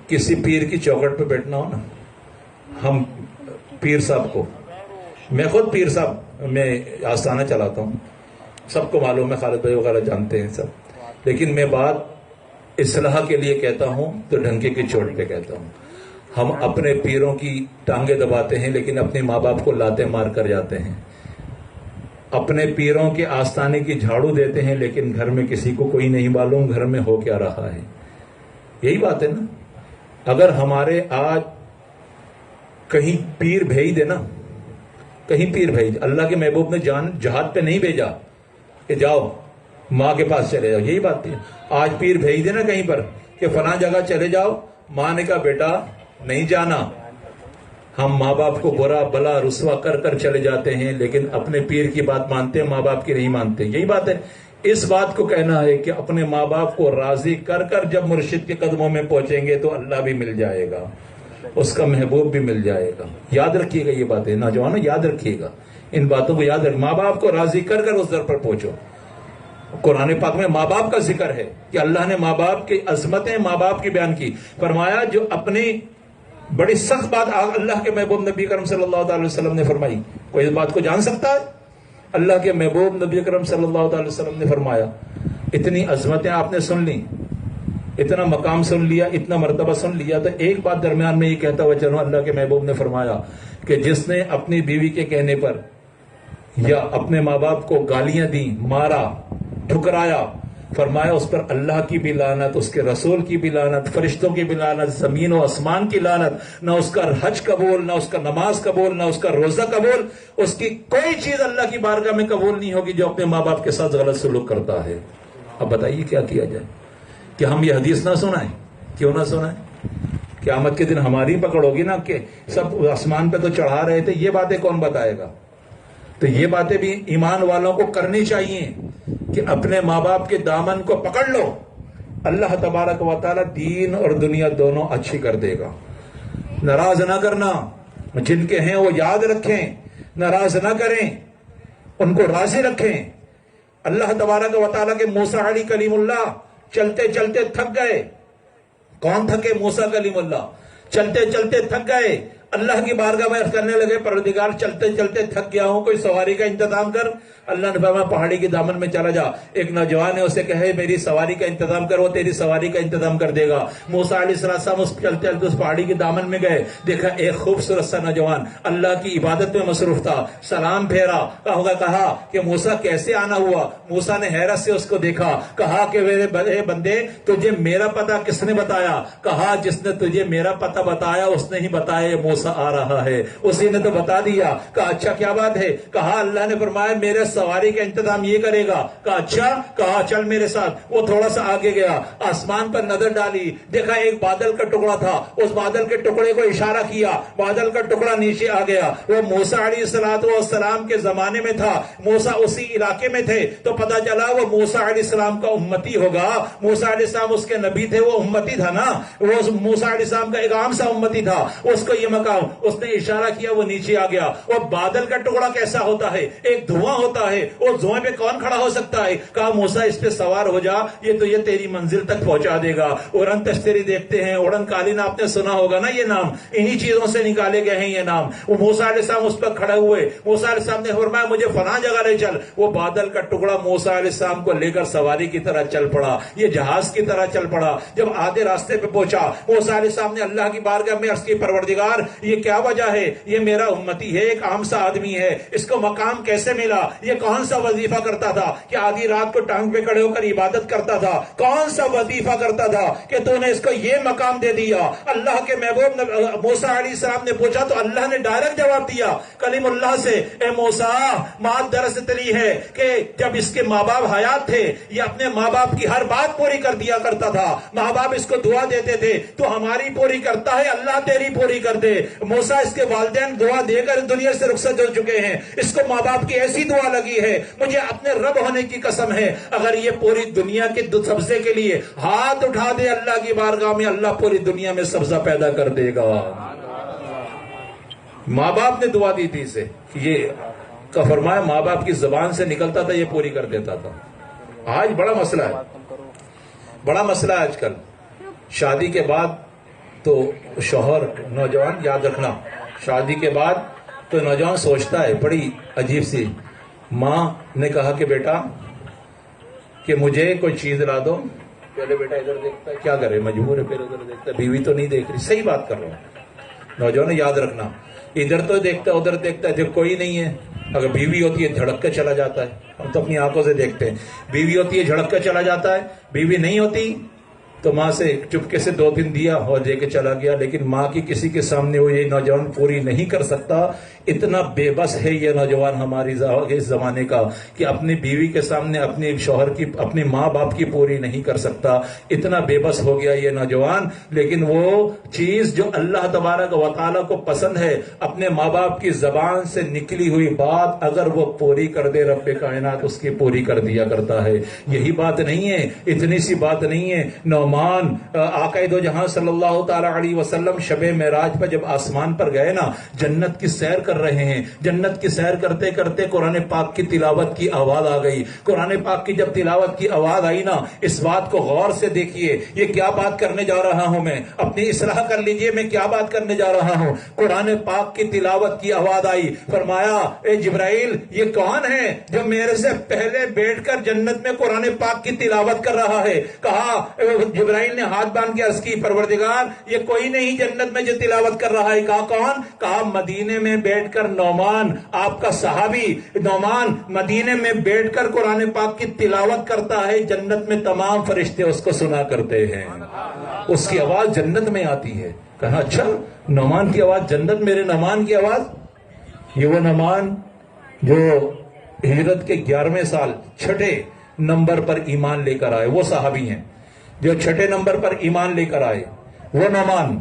کسی پیر کی چوکھٹ پہ بیٹھنا ہو نا، ہم پیر صاحب کو، میں خود پیر صاحب میں آستانہ چلاتا ہوں، سب کو معلوم ہے، خالد بھائی وغیرہ جانتے ہیں سب، لیکن میں بات اصلاح کے لیے کہتا ہوں تو ڈھنکے کی چوٹ پہ کہتا ہوں۔ ہم اپنے پیروں کی ٹانگیں دباتے ہیں لیکن اپنے ماں باپ کو لاتے مار کر جاتے ہیں. اپنے پیروں کے آستانے کی جھاڑو دیتے ہیں لیکن گھر میں کسی کو کوئی نہیں معلوم گھر میں ہو کیا رہا ہے. یہی بات ہے نا. اگر ہمارے آج کہیں پیر بھیج دے نا، کہیں پیر بھیج، اللہ کے محبوب نے جہاد پہ نہیں بھیجا کہ جاؤ ماں کے پاس چلے جاؤ. یہی بات ہے. آج پیر بھیج دے نا کہیں پر کہ فلاں جگہ چلے جاؤ، ماں نے کہا بیٹا نہیں جانا. ہم ماں باپ کو برا بلا رسوا کر کر چلے جاتے ہیں لیکن اپنے پیر کی بات مانتے ہیں، ماں باپ کی نہیں مانتے. یہی بات ہے. اس بات کو کہنا ہے کہ اپنے ماں باپ کو راضی کر کر جب مرشد کے قدموں میں پہنچیں گے تو اللہ بھی مل جائے گا، اس کا محبوب بھی مل جائے گا. یاد رکھیے گا یہ باتیں نوجوانوں، یاد رکھیے گا ان باتوں کو. یاد رکھ، ماں باپ کو راضی کر کر اس در پر پہنچو. قرآن پاک میں ماں باپ کا ذکر ہے کہ اللہ نے ماں باپ کی عظمتیں ماں باپ کی بیان کی. فرمایا جو اپنی بڑی سخت بات اللہ کے محبوب نبی کرم صلی اللہ علیہ وسلم نے فرمائی. کوئی اس بات کو جان سکتا ہے؟ اللہ کے محبوب نبی کرم صلی اللہ علیہ وسلم نے فرمایا اتنی عظمتیں آپ نے سن لی، اتنا مقام سن لیا، اتنا مرتبہ سن لیا، تو ایک بات درمیان میں یہ کہتا ہوا چلو، اللہ کے محبوب نے فرمایا کہ جس نے اپنی بیوی کے کہنے پر یا اپنے ماں باپ کو گالیاں دیں، مارا، ٹھکرایا، فرمایا اس پر اللہ کی بھی لعنت، اس کے رسول کی بھی لعنت، فرشتوں کی بھی لعنت، زمین و آسمان کی لعنت. نہ اس کا حج قبول، نہ اس کا نماز قبول، نہ اس کا روزہ قبول. اس کی کوئی چیز اللہ کی بارگاہ میں قبول نہیں ہوگی جو اپنے ماں باپ کے ساتھ غلط سلوک کرتا ہے. اب بتائیے کیا کیا جائے؟ کہ ہم یہ حدیث نہ سنائیں؟ کیوں نہ سنائیں؟ قیامت کے دن ہماری پکڑ ہوگی نا کہ سب آسمان پہ تو چڑھا رہے تھے، یہ باتیں کون بتائے گا؟ تو یہ باتیں بھی ایمان والوں کو کرنی چاہیے کہ اپنے ماں باپ کے دامن کو پکڑ لو. اللہ تبارک و تعالی دین اور دنیا دونوں اچھی کر دے گا. ناراض نہ کرنا، جن کے ہیں وہ یاد رکھیں، ناراض نہ کریں، ان کو راضی رکھیں. اللہ تبارک و تعالی کے موسیٰ علیہ کلیم اللہ چلتے چلتے تھک گئے. کون تھکے؟ موسیٰ کلیم اللہ. چلتے چلتے تھک گئے، اللہ کی بارگاہ میں عرض کرنے لگے پروردگار چلتے چلتے تھک گیا ہوں، کوئی سواری کا انتظام کر. اللہ نے فرمایا پہاڑی کے دامن میں چلا جا. ایک نوجوان ہے، اسے کہے میری سواری کا انتظام کر، وہ تیری سواری کا انتظام کر دے گا. موسیٰ علیہ السلام چلتے چلتے اس پہاڑی کے دامن میں گئے، دیکھا ایک خوبصورت سا نوجوان اللہ کی عبادت میں مصروف تھا. سلام پھیرا، کہا کہ موسیٰ کیسے آنا ہوا؟ موسیٰ نے حیرت سے اس کو دیکھا، کہا کہ میرے بندے تجھے میرا پتہ کس نے بتایا؟ کہا جس نے تجھے میرا پتہ بتایا اس نے ہی بتایا یہ موسیٰ آ رہا ہے، اسی نے تو بتا دیا. کہا اچھا کیا بات ہے؟ کہا اللہ نے فرمایا میرے سواری کا انتظام یہ کرے گا. کہا اچھا، کہا چل میرے ساتھ. وہ تھوڑا سا آگے گیا، آسمان پر نظر ڈالی، دیکھا ایک بادل کا ٹکڑا تھا. اس بادل کے ٹکڑے کو اشارہ کیا، بادل کا ٹکڑا نیچے آ گیا. وہ موسیٰ علیہ السلام کے زمانے میں تھا، موسیٰ اسی علاقے میں تھے، تو پتا چلا وہ موسیٰ علیہ السلام کا امتی ہوگا. موسیٰ علیہ السلام اس کے نبی تھے، وہ امتی تھا نا، وہ موسیٰ علیہ السلام کا ایک عام سا امتی تھا. اس کو یہ مقام، اس نے اشارہ کیا، وہ نیچے آ گیا. اور بادل کا ٹکڑا کیسا ہوتا ہے؟ ایک دھواں ہوتا ہے، اور دھوئیں پہ کون کھڑا ہو سکتا ہے؟ کہا موسیٰ اس پہ سوار ہو جا، یہ تو یہ تیری منزل تک پہنچا دے گا. اڑن تشتری دیکھتے ہیں، اڑن قالین آپ نے سنا ہوگا نا، یہ نام انہی چیزوں سے نکالے گئے ہیں. یہ نام وہ موسیٰ علیہ السلام اس پر کھڑے ہوئے، موسیٰ علیہ السلام نے فرمایا مجھے فلاں جگہ لے چل. وہ بادل کا ٹکڑا موسیٰ علیہ السلام کو لے کر سواری کی طرح چل پڑا، یہ جہاز کی طرح چل پڑا. جب آدھے راستے پہ پہنچا، موسیٰ علیہ السلام نے اللہ کی بارگاہ میں عرض کی پروردگار یہ کیا وجہ ہے؟ یہ میرا امتی ہے، ایک عام سا آدمی ہے، اس کو مقام کیسے ملا؟ یہ کون سا وظیفہ کرتا تھا کہ آدھی رات کو ٹانگ پہ کھڑے ہو کر عبادت کرتا تھا؟ کون سا وظیفہ کرتا تھا کہ تو نے اس کو یہ مقام دے دیا؟ اللہ کے محبوب موسیٰ علیہ السلام نے پوچھا تو اللہ نے ڈائریکٹ جواب دیا کلیم اللہ سے، اے موسیٰ بات دراصل اتنی ہے کہ جب اس کے ماں باپ حیات تھے یہ اپنے ماں باپ کی ہر بات پوری کر دیا کرتا تھا. ماں باپ اس کو دعا دیتے تھے تو ہماری پوری کرتا ہے، اللہ تیری پوری کر دے. موسیٰ اس کے والدین دعا دے کر دنیا سے رخصت ہو چکے ہیں، اس کو ماں باپ کی ایسی دعا لگی ہے، مجھے اپنے رب ہونے کی قسم ہے اگر یہ پوری دنیا کے سبزے کے لیے ہاتھ اٹھا دے اللہ کی بارگاہ میں، اللہ پوری دنیا میں سبزہ پیدا کر دے گا. ماں باپ نے دعا دی تھی اسے، یہ کا فرمایا ماں باپ کی زبان سے نکلتا تھا یہ پوری کر دیتا تھا. آج بڑا مسئلہ ہے، بڑا مسئلہ ہے آج کل. شادی کے بعد تو شوہر، نوجوان یاد رکھنا، شادی کے بعد تو نوجوان سوچتا ہے بڑی عجیب سی، ماں نے کہا کہ بیٹا کہ مجھے کوئی چیز لا دو، پہلے بیٹا ادھر دیکھتا ہے کیا کرے، مجبور ہے، پھر ادھر دیکھتا ہے، بیوی تو نہیں دیکھ رہی. صحیح بات کر رہا ہوں، نوجوان یاد رکھنا، ادھر تو دیکھتا ادھر دیکھتا ہے، جب کوئی نہیں ہے، اگر بیوی ہوتی ہے جھڑک کے چلا جاتا ہے، ہم تو اپنی آنکھوں سے دیکھتے ہیں، بیوی ہوتی ہے جھڑک کے چلا جاتا ہے، بیوی نہیں ہوتی تو ماں سے چپکے سے 2 دن دیا اور لے کے چلا گیا، لیکن ماں کی کسی کے سامنے وہ یہ نوجوان پوری نہیں کر سکتا۔ اتنا بے بس ہے یہ نوجوان ہماری اس زمانے کا کہ اپنی بیوی کے سامنے اپنے شوہر کی، اپنے ماں باپ کی پوری نہیں کر سکتا، اتنا بے بس ہو گیا یہ نوجوان۔ لیکن وہ چیز جو اللہ تبارک و تعالیٰ کو پسند ہے، اپنے ماں باپ کی زبان سے نکلی ہوئی بات اگر وہ پوری کر دے، رب کائنات اس کی پوری کر دیا کرتا ہے۔ یہی بات نہیں ہے، اتنی سی بات نہیں ہے۔ نعمان آقا دو جہاں صلی اللہ تعالی علیہ وسلم شب معراج پر جب آسمان پر گئے نا، جنت کی سیر کر رہے ہیں، جنت کی سیر کرتے کرتے قرآن پاک کی تلاوت کی آواز آ گئی۔ قرآن پاک کی جب تلاوت کی آواز آئی نا، اس بات کو غور سے دیکھیے، یہ کیا بات کرنے جا رہا ہوں میں، اپنی اصلاح کر لیجئے، میں کیا بات کرنے جا رہا ہوں۔ قرآن پاک کی تلاوت کی آواز آئی، فرمایا اے جبرائیل یہ کون ہے جو میرے سے پہلے بیٹھ کر جنت میں قرآن پاک کی تلاوت کر رہا ہے؟ کہا، جبرائیل نے ہاتھ باندھ کے عرض کی، پروردگار یہ کوئی نہیں جنت میں جو تلاوت کر رہا ہے۔ کہا کون؟ کہا مدینے میں بیٹھ کر نعمان، آپ کا صحابی نعمان مدینے میں بیٹھ کر قرآن پاک کی تلاوت کرتا ہے، جنت میں تمام فرشتے اس کو سنا کرتے ہیں، اس کی آواز جنت میں آتی ہے۔ کہا اچھا نعمان کی آواز جنت، میرے نعمان کی آواز؟ یہ وہ نعمان جو ہجرت کے 11ویں سال 6 نمبر پر ایمان لے کر آئے، وہ صحابی ہیں جو 6 نمبر پر ایمان لے کر آئے، وہ نعمان۔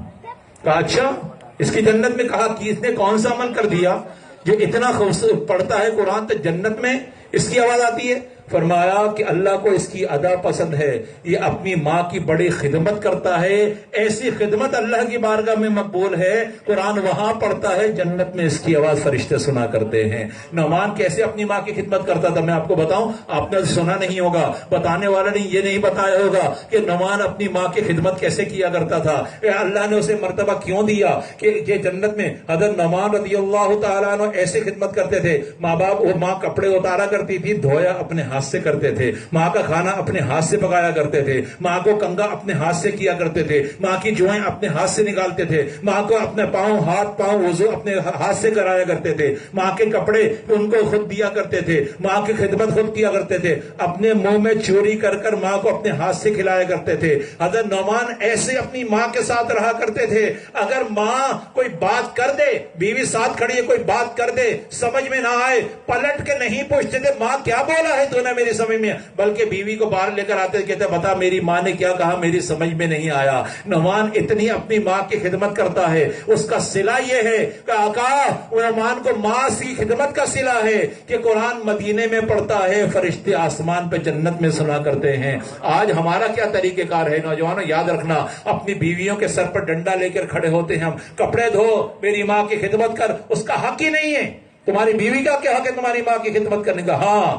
کہا اچھا اس کی جنت میں؟ کہا کہ اس نے کون سا عمل کر دیا جو اتنا خوبصورت پڑھتا ہے قرآن تو جنت میں اس کی آواز آتی ہے؟ فرمایا کہ اللہ کو اس کی ادا پسند ہے، یہ اپنی ماں کی بڑی خدمت کرتا ہے، ایسی خدمت اللہ کی بارگاہ میں مقبول ہے، قرآن وہاں پڑھتا ہے، جنت میں اس کی آواز فرشتے سنا کرتے ہیں۔ نعمان کیسے اپنی ماں کی خدمت کرتا تھا میں آپ کو بتاؤں، آپ نے سنا نہیں ہوگا، بتانے والا نے یہ نہیں بتایا ہوگا کہ نعمان اپنی ماں کی خدمت کیسے کیا کرتا تھا، اللہ نے اسے مرتبہ کیوں دیا کہ یہ جنت میں حضرت نعمان رضی اللہ تعالیٰ عنہ ایسے خدمت کرتے تھے۔ ماں باپ، وہ ماں کپڑے اتارا کرتی تھی، دھویا اپنے ہاتھ سے کرتے تھے، ماں کا کھانا اپنے ہاتھ سے پکایا کرتے تھے، ماں کو کنگا اپنے ہاتھ سے کیا کرتے تھے، ماں کی جوئیں اپنے ہاتھ سے نکالتے تھے، ماں کو اپنے ہاتھ پاؤں وضو اپنے ہاتھ سے کرایا کرتے تھے، ماں کے کپڑے ان کو خود دیا کرتے تھے، ماں کی خدمت خود کیا کرتے تھے، اپنے منہ میں چوری کر کر ماں کو اپنے ہاتھ سے کھلایا کرتے تھے۔ حضرت نعمان ایسے اپنی ماں کے ساتھ رہا کرتے تھے، اگر ماں کوئی بات کر دے، بیوی ساتھ کھڑی ہے کوئی بات کر دے، سمجھ میں نہ آئے، پلٹ کے نہیں پوچھتے تھے ماں کیا بولا ہے تو نے میری سمجھ میں، بلکہ بیوی کو باہر لے کر آتے کہتے بتا میری ماں نے کیا کہا، میری سمجھ میں نہیں آیا۔ نعمان اتنی اپنی ماں کی خدمت کرتا ہے، اس کا صلہ یہ ہے کہ آقا نعمان کو ماں کی خدمت کا صلہ ہے کہ قرآن مدینے میں پڑھتا ہے، فرشتے آسمان پہ جنت میں سنا کرتے ہیں۔ آج ہمارا کیا طریقہ کار ہے نوجوانوں، یاد رکھنا، اپنی بیویوں کے سر پر ڈنڈا لے کر کھڑے ہوتے ہیں ہم، کپڑے دھو میری ماں کی خدمت کر، اس کا حق ہی نہیں ہے۔ تمہاری بیوی کا کیا حق ہے تمہاری ماں کی خدمت کرنے کا؟ ہاں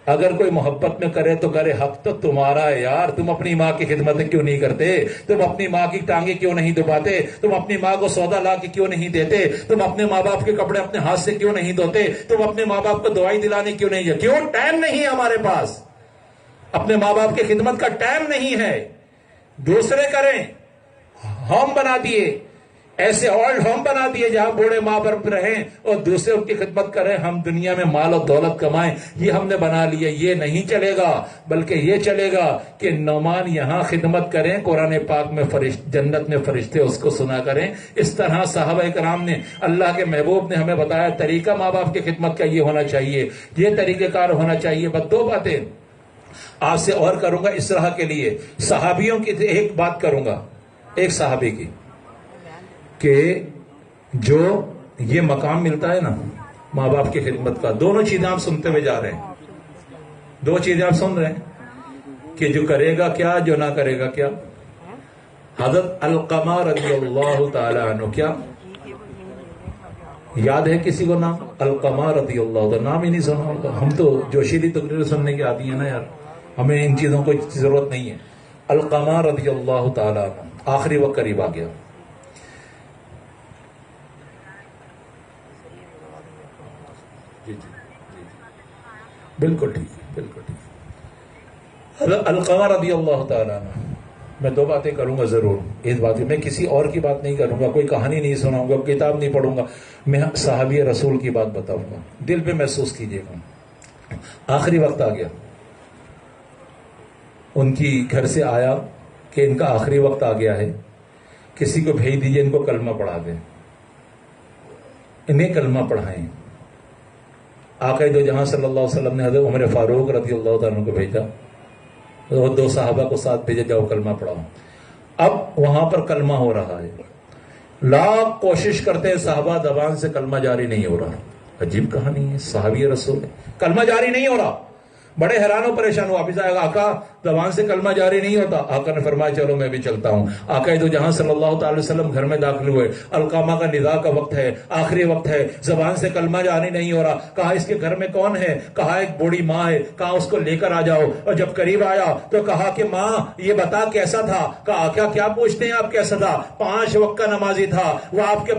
اگر کوئی محبت میں کرے تو کرے، حق تو تمہارا ہے یار، تم اپنی ماں کی خدمت کیوں نہیں کرتے؟ تم اپنی ماں کی ٹانگیں کیوں نہیں دباتے؟ تم اپنی ماں کو سودا لا کے کیوں نہیں دیتے؟ تم اپنے ماں باپ کے کپڑے اپنے ہاتھ سے کیوں نہیں دھوتے؟ تم اپنے ماں باپ کو دوائی دلانے کیوں نہیں؟ کیوں ٹائم نہیں ہے ہمارے پاس، اپنے ماں باپ کی خدمت کا ٹائم نہیں ہے، دوسرے کریں، ہوم بنا دیے، ایسے اولڈ ہوم بنا دیے جہاں بوڑھے ماں باپ رہیں اور دوسرے ان کی خدمت کریں، ہم دنیا میں مال و دولت کمائیں، یہ ہم نے بنا لیا۔ یہ نہیں چلے گا، بلکہ یہ چلے گا کہ نعمان یہاں خدمت کریں، قرآن پاک میں جنت میں فرشتے اس کو سنا کریں۔ اس طرح صحابہ کرام نے، اللہ کے محبوب نے ہمیں بتایا طریقہ ماں باپ کی خدمت کا یہ ہونا چاہیے، یہ طریقہ کار ہونا چاہیے۔ بس 2 باتیں آپ سے اور کروں گا اصلاح کے لیے، صحابیوں کی ایک بات کروں گا، ایک صحابی کی، کہ جو یہ مقام ملتا ہے نا ماں باپ کی خدمت کا، دونوں چیزیں آپ سنتے ہوئے جا رہے ہیں، 2 چیزیں آپ سن رہے ہیں کہ جو کرے گا کیا، جو نہ کرے گا کیا۔ حضرت علقمہ رضی اللہ تعالی عنہ، کیا یاد ہے کسی کو نام؟ علقمہ رضی اللہ تعالی، نام ہی نہیں سنا ہوگا، ہم تو جوشیلی تقریر سننے کی عادی ہیں نا یار، ہمیں ان چیزوں کو ضرورت نہیں ہے۔ علقمہ رضی اللہ تعالی عنہ، آخری وقت قریب آ گیا، بالکل ٹھیک، بالکل ٹھیک۔ علقمہ رضی اللہ تعالیٰ عنہ میں 2 باتیں کروں گا ضرور. اس بات میں کسی اور کی بات نہیں کروں گا, کوئی کہانی نہیں سناؤں گا, کتاب نہیں پڑھوں گا, میں صحابی رسول کی بات بتاؤں گا. دل پہ محسوس کیجیے گا. آخری وقت آ گیا, ان کی گھر سے آیا کہ ان کا آخری وقت آ گیا ہے, کسی کو بھیج دیجیے, ان کو کلمہ پڑھا دیں, انہیں کلمہ پڑھائیں. آقا دو جہاں صلی اللہ علیہ وسلم نے حضرت عمر فاروق رضی اللہ تعالیٰ کو بھیجا, وہ 2 صحابہ کو ساتھ بھیجے, جاؤ کلمہ پڑھاؤ. اب وہاں پر کلمہ ہو رہا ہے, لاکھ کوشش کرتے ہیں صحابہ, زبان سے کلمہ جاری نہیں ہو رہا. عجیب کہانی ہے, صحابی رسول ہے, کلمہ جاری نہیں ہو رہا. بڑے حیران و پریشان ہو, واپس آئے گا, آقا زبان سے کلمہ جاری نہیں ہوتا. آقا نے فرمایا چلو میں بھی چلتا ہوں. آقا دو جہاں صلی اللہ تعالی وسلم گھر میں داخل ہوئے, القامہ کا ندا کا وقت ہے, آخری وقت ہے, زبان سے کلمہ جاری نہیں ہو رہا. کہا اس کے گھر میں کون ہے؟ کہا ایک بوڑھی ماں ہے. کہا اس کو لے کر آ جاؤ. اور جب قریب آیا تو کہا کہ ماں یہ بتا کیسا تھا؟ کہا آقا کیا پوچھتے ہیں آپ, کیسا تھا؟ 5 وقت کا نمازی تھا, وہ آپ کے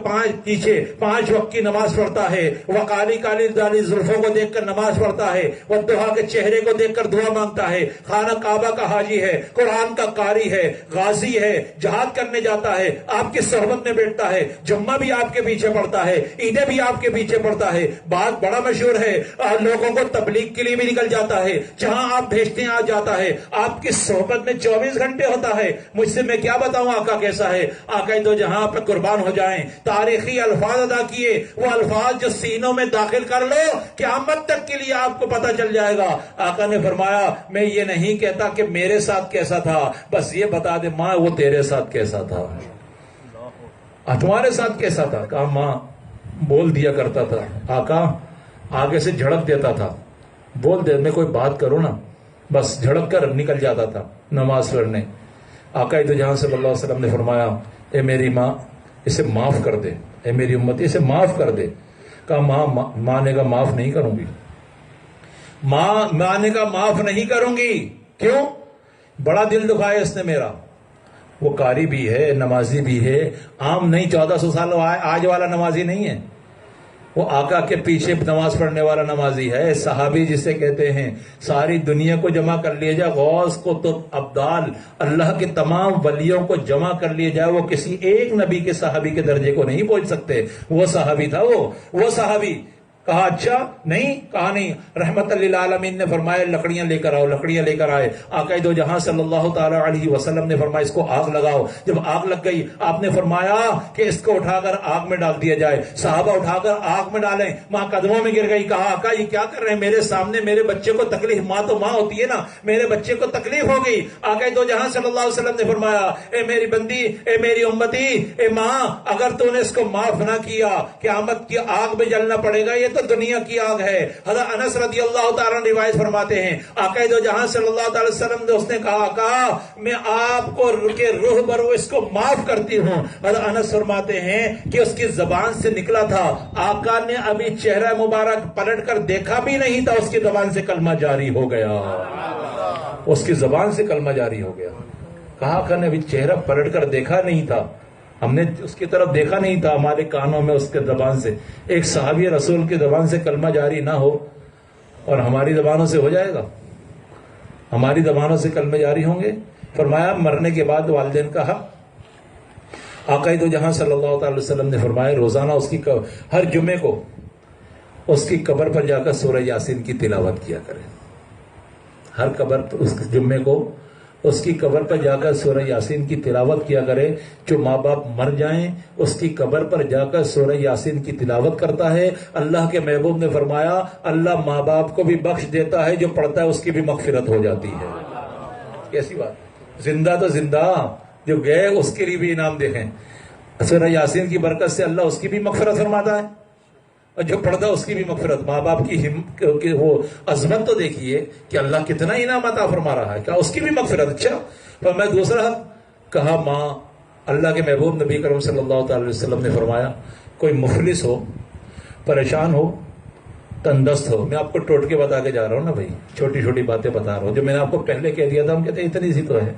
پیچھے 5 وقت کی نماز پڑھتا ہے, وہ کالی کالی دالی زلفوں کو دیکھ کر نماز پڑھتا ہے, وہ دعا کے چہرے کو دیکھ کر دعا مانگتا ہے, خانہ کعبہ کا حاجی ہے, قرآن کا قاری ہے, غازی ہے, جہاد کرنے جاتا ہے, آپ کی صحبت میں بیٹھتا ہے, جمعہ بھی آپ کے پیچھے پڑتا ہے, عیدیں بھی آپ کے پیچھے پڑتا ہے. بات بڑا مشہور ہے, لوگوں کو تبلیغ کے لیے بھی نکل جاتا ہے, جہاں آپ بھیجتے ہیں آ جاتا ہے, آپ کی صحبت میں 24 گھنٹے ہوتا ہے. مجھ سے میں کیا بتاؤں آقا کیسا ہے. آقا دو جہاں پہ قربان ہو جائیں, تاریخی الفاظ ادا کیے, وہ الفاظ جو سینوں میں داخل کر لو, قیامت تک کے لیے آپ کو پتہ چل جائے گا. آقا نے فرمایا میں یہ نہیں کہتا کہ میرے ساتھ کیسا تھا, بس یہ بتا دے ماں وہ تیرے ساتھ کیسا تھا, تمہارے ساتھ کیسا تھا. کہا ماں بول دیا کرتا تھا, آقا آگے سے جھڑک دیتا تھا, بول دے میں کوئی بات کروں نا, بس جھڑک کر نکل جاتا تھا نماز پڑھنے. آقا تو جہاں صلی اللہ علیہ وسلم نے فرمایا اے میری ماں اسے معاف کر دے, اے میری امتی اسے معاف کر دے. کہا ماں نے کہا معاف نہیں کروں گی. ماں نے کہا معاف نہیں کروں گی. کیوں؟ بڑا دل دکھایا اس نے میرا. وہ قاری بھی ہے, نمازی بھی ہے, عام نہیں, 1400 سال آج والا نمازی نہیں ہے, وہ آقا کے پیچھے نماز پڑھنے والا نمازی ہے, صحابی جسے کہتے ہیں. ساری دنیا کو جمع کر لیا جائے, غوث کو تو ابدال اللہ کے تمام ولیوں کو جمع کر لیا جائے, وہ کسی ایک نبی کے صحابی کے درجے کو نہیں پہنچ سکتے. وہ صحابی تھا, وہ صحابی. کہا اچھا نہیں, کہا نہیں. رحمت للعالمین نے فرمایا لکڑیاں لے کر آؤ, لکڑیاں لے کر آئے. آقا دو جہاں صلی اللہ تعالی علیہ وسلم نے فرمایا اس کو آگ لگاؤ. جب آگ لگ گئی آپ نے فرمایا کہ اس کو اٹھا کر آگ میں ڈال دیا جائے. صحابہ اٹھا کر آگ میں ڈالیں, ماں قدموں میں گر گئی. کہا آقا یہ کیا کر رہے ہیں میرے سامنے, میرے بچے کو تکلیف, ماں تو ماں ہوتی ہے نا, میرے بچے کو تکلیف ہو گئی. آقا دو جہاں صلی اللہ علیہ وسلم نے فرمایا اے میری بندی, اے میری امتی, اے ماں اگر تو نے اس کو معاف نہ کیا قیامت کی آگ میں جلنا پڑے گا, یہ تو دنیا کی آگ ہے. حضرت انس رضی اللہ تعالیٰ روایت فرماتے ہیں آقا دو جہاں صلی اللہ تعالی وسلم نے اس نے کہا آقا میں آپ کو کے روح برو اس کو معاف کرتی ہوں. حضرت انس فرماتے ہیں کہ اس کی زبان سے نکلا تھا, آقا نے ابھی چہرہ مبارک پلٹ کر دیکھا بھی نہیں تھا, اس کی زبان سے کلمہ جاری ہو گیا, اس کی زبان سے کلمہ جاری ہو گیا. کہا آقا نے ابھی چہرہ پلٹ کر دیکھا نہیں تھا, ہم نے اس کی طرف دیکھا نہیں تھا, ہمارے کانوں میں اس کے زبان سے, ایک صحابی رسول کی زبان سے کلمہ جاری نہ ہو اور ہماری زبانوں سے ہو جائے گا, ہماری زبانوں سے کلمہ جاری ہوں گے. فرمایا مرنے کے بعد والدین کا حق. آقا دو جہاں صلی اللہ تعالی وسلم نے فرمایا روزانہ اس کی ہر جمعے کو اس کی قبر پر جا کر سورہ یاسین کی تلاوت کیا کرے. ہر قبر اس جمعے کو اس کی قبر پر جا کر سورہ یاسین کی تلاوت کیا کرے. جو ماں باپ مر جائیں اس کی قبر پر جا کر سورہ یاسین کی تلاوت کرتا ہے. اللہ کے محبوب نے فرمایا اللہ ماں باپ کو بھی بخش دیتا ہے, جو پڑھتا ہے اس کی بھی مغفرت ہو جاتی ہے. کیسی بات, زندہ تو زندہ, جو گئے اس کے لیے بھی انعام دیکھیں. سورہ یاسین کی برکت سے اللہ اس کی بھی مغفرت فرماتا ہے, اور جو پڑھتا اس کی بھی مغفرت. ماں باپ کی وہ عظمت تو دیکھیے کہ اللہ کتنا انعام عطا فرما رہا ہے, کیا اس کی بھی مغفرت. اچھا پر میں دوسرا کہا ماں, اللہ کے محبوب نبی کریم صلی اللہ تعالی وسلم نے فرمایا کوئی مفلس ہو, پریشان ہو, تندست ہو, میں آپ کو ٹوٹکے بتا کے جا رہا ہوں نا بھائی, چھوٹی چھوٹی باتیں بتا رہا ہوں, جو میں نے آپ کو پہلے کہہ دیا تھا, ہم کہتے ہیں اتنی سی تو ہے,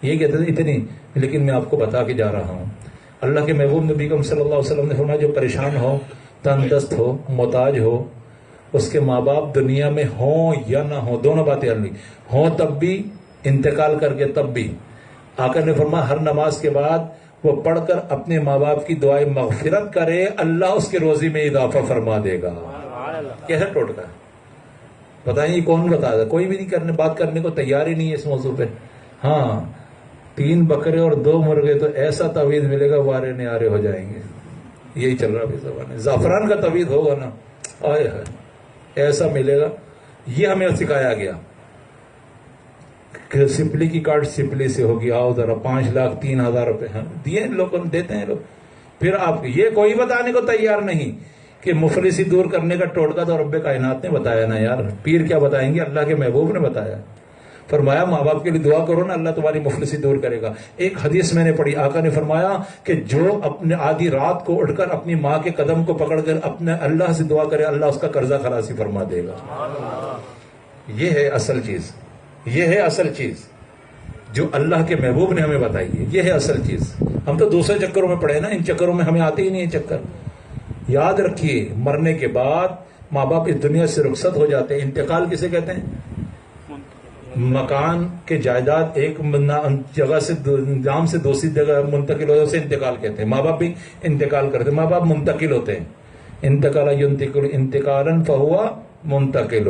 یہ کہتے تھے اتنی, لیکن میں آپ کو بتا کے جا رہا ہوں. اللہ کے محبوب نبی کریم صلی اللہ علیہ وسلم نے فرمایا جو پریشان ہو, تندست ہو, محتاج ہو, اس کے ماں باپ دنیا میں ہوں یا نہ ہوں, دونوں باتیں الگ ہوں, تب بھی انتقال کر کے تب بھی, آقا نے فرمایا ہر نماز کے بعد وہ پڑھ کر اپنے ماں باپ کی دعائیں مغفرت کرے، اللہ اس کے روزی میں اضافہ فرما دے گا۔ کیسا ٹوٹکا ہے بتائیں، یہ کون بتا دے؟ کوئی بھی نہیں بات کرنے کو تیار ہی نہیں ہے اس موضوع پہ۔ ہاں 3 بکرے اور 2 مرغے تو ایسا تعویذ ملے گا وارے نیارے ہو جائیں گے، یہی چل رہا ہے زبان۔ زعفران کا تعویذ ہوگا نا، آئے ایسا ملے گا۔ یہ ہمیں سکھایا گیا کہ سپلی کی کارڈ سپلی سے ہوگی، آؤ ذرا 5,03,000 روپے دیے لوگوں دیتے ہیں لوگ۔ پھر آپ یہ کوئی بتانے کو تیار نہیں کہ مفلسی دور کرنے کا ٹوٹکا تو رب کائنات نے بتایا نا یار، پیر کیا بتائیں گے، اللہ کے محبوب نے بتایا۔ فرمایا ماں باپ کے لیے دعا کرو نا، اللہ تمہاری مفلسی دور کرے گا۔ ایک حدیث میں نے پڑھی، آقا نے فرمایا کہ جو اپنے آدھی رات کو اٹھ کر اپنی ماں کے قدم کو پکڑ کر اپنے اللہ سے دعا کرے، اللہ اس کا قرضہ خلاصی فرما دے گا۔ یہ ہے اصل چیز، یہ ہے اصل چیز جو اللہ کے محبوب نے ہمیں بتائی ہے، یہ ہے اصل چیز۔ ہم تو دوسرے چکروں میں پڑے نا، ان چکروں میں ہمیں آتے ہی نہیں ہے چکر۔ یاد رکھیے مرنے کے بعد ماں باپ اس دنیا سے رخصت ہو جاتے ہیں۔ انتقال کسے کہتے ہیں؟ مکان کے جائیداد ایک جگہ سے نام سے دوسری جگہ منتقل ہونے سے انتقال کہتے ہیں۔ ماں باپ بھی انتقال کرتے ہیں، ماں باپ منتقل ہوتے ہیں۔ انتقال ينتقل انتقالا فهو منتقل،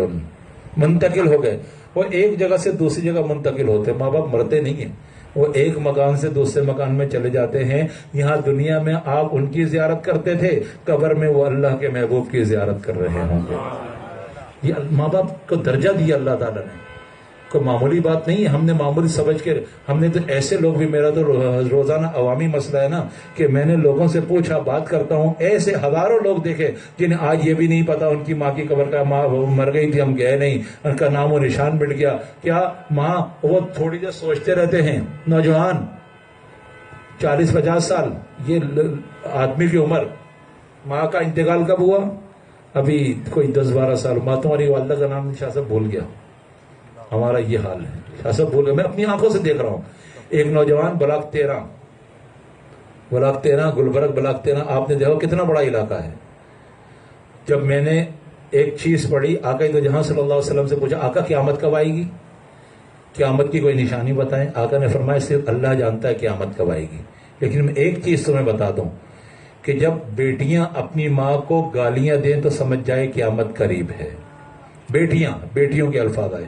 منتقل ہو گئے، وہ ایک جگہ سے دوسری جگہ منتقل ہوتے ہیں۔ ماں باپ مرتے نہیں ہیں، وہ ایک مکان سے دوسرے مکان میں چلے جاتے ہیں۔ یہاں دنیا میں آپ ان کی زیارت کرتے تھے، قبر میں وہ اللہ کے محبوب کی زیارت کر رہے ہوں گے۔ یہ ماں باپ کو درجہ دیا اللہ تعالیٰ نے، کوئی معمولی بات نہیں ہے۔ ہم نے معمولی سمجھ کے، ہم نے تو ایسے لوگ بھی، میرا تو روزانہ عوامی مسئلہ ہے نا کہ میں نے لوگوں سے پوچھا، بات کرتا ہوں، ایسے ہزاروں لوگ دیکھے جنہیں آج یہ بھی نہیں پتا ان کی ماں کی قبر کا، ماں مر گئی تھی ہم گئے نہیں، ان کا نام و نشان مٹ گیا۔ کیا ماں وہ تھوڑی دیر سوچتے رہتے ہیں؟ نوجوان 40-50 سال یہ آدمی کی عمر، ماں کا انتقال کب ہوا؟ ابھی کوئی 10-12 سال۔ ماں تمہاری والدہ کا نام شاہ صاحب بھول گیا۔ ہمارا یہ حال ہے، شاہ صاحب بھول گیا، میں اپنی آنکھوں سے دیکھ رہا ہوں۔ ایک نوجوان بلاک 13 گلبرگ بلاک 13، آپ نے دیکھا کتنا بڑا علاقہ ہے۔ جب میں نے ایک چیز پڑھی، آقا تو جہاں صلی اللہ علیہ وسلم سے پوچھا، آقا قیامت کب آئے گی؟ قیامت کی کوئی نشانی بتائیں۔ آقا نے فرمایا صرف اللہ جانتا ہے قیامت کب آئے گی، لیکن میں ایک چیز تمہیں بتا دوں کہ جب بیٹیاں اپنی ماں کو گالیاں دیں تو سمجھ جائے قیامت قریب ہے۔ بیٹیوں کے الفاظ آئے،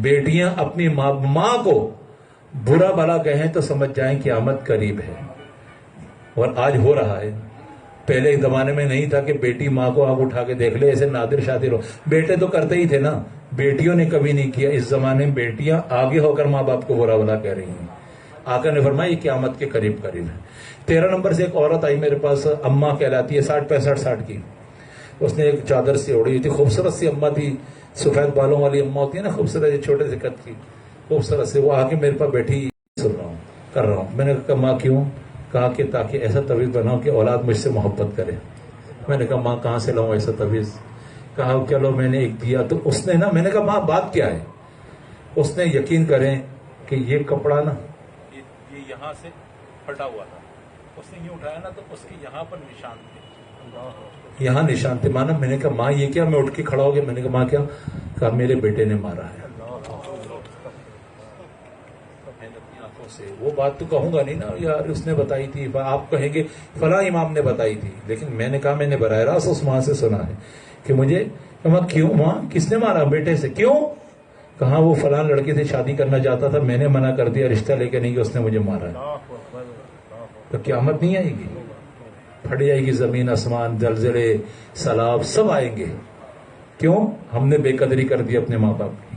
بیٹیاں اپنی ماں کو برا بھلا کہیں تو سمجھ جائیں قیامت قریب ہے۔ اور آج ہو رہا ہے، پہلے زمانے میں نہیں تھا کہ بیٹی ماں کو آنکھ اٹھا کے دیکھ لے، ایسے نادر شادر ہو۔ بیٹے تو کرتے ہی تھے نا، بیٹیوں نے کبھی نہیں کیا۔ اس زمانے میں بیٹیاں آگے ہو کر ماں باپ کو برا بھلا کہہ رہی ہیں۔ آقا نے فرمایا یہ قیامت کے قریب ہے۔ 13 نمبر سے ایک عورت آئی میرے پاس، اماں کہلاتی ہے، 60-65 کی۔ اس نے ایک چادر سے اوڑی ہوئی تھی، خوبصورت سی اماں تھی، سفید بالوں والی اماں ہوتی ہے نا، خوبصورت چھوٹے سے قد کی، خوبصورت سے۔ وہ آ کے میرے پاس بیٹھی، سن رہا ہوں، کر رہا ہوں۔ میں نے کہا ماں کیوں؟ کہا کہ تاکہ ایسا تعویذ بناؤ کہ اولاد مجھ سے محبت کرے۔ میں نے کہا ماں کہاں سے لاؤں ایسا تعویذ؟ کہا چلو میں نے ایک دیا تو اس نے نا، میں نے کہا ماں بات کیا ہے؟ اس نے یقین کریں کہ یہ کپڑا نا یہ یہاں سے پھٹا ہوا تھا، اس نے یوں اٹھایا نا تو اس کے یہاں پر نشان تھے، یہاں نشان تھے۔ مانا میں نے کہا ماں یہ کیا؟ میں اٹھ کے کھڑا ہو گیا، میں نے کہا ماں کیا؟ کہا میرے بیٹے نے مارا ہے۔ سے وہ بات تو کہوں گا نہیں نا یار اس نے بتائی تھی، آپ کہیں گے فلاں امام نے بتائی تھی، لیکن میں نے کہا میں نے براہ راست اس ماں سے سنا ہے کہ مجھے ماں کیوں؟ ماں کس نے مارا بیٹے سے؟ کیوں؟ کہاں وہ فلاں لڑکے سے شادی کرنا چاہتا تھا، میں نے منع کر دیا، رشتہ لے کے نہیں کہ اس نے مجھے مارا ہے۔ تو قیامت نہیں آئے گی؟ پھٹ جائے گی زمین آسمان، زلزلے سیلاب سب آئیں گے۔ کیوں؟ ہم نے بے قدری کر دی اپنے ماں باپ کی۔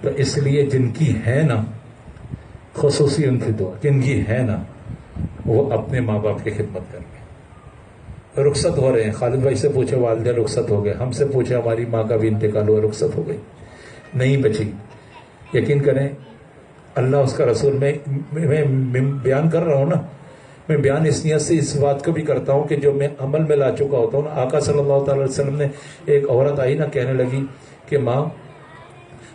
تو اس لیے جن کی ہے نا، خصوصی ان کی دعا، جن کی ہے نا وہ اپنے ماں باپ کی خدمت کریں گے۔ رخصت ہو رہے ہیں، خالد بھائی سے پوچھے والدہ رخصت ہو گئے، ہم سے پوچھے ہماری ماں کا بھی انتقال ہوا، رخصت ہو گئی، نہیں بچی۔ یقین کریں اللہ اس کا رسول، میں بیان کر رہا ہوں نا، میں بیان اس نیت سے اس بات کو بھی کرتا ہوں کہ جو میں عمل میں لا چکا ہوتا ہوں نا۔ آقا صلی اللہ تعالی وسلم نے، ایک عورت آئی نا کہنے لگی کہ ماں،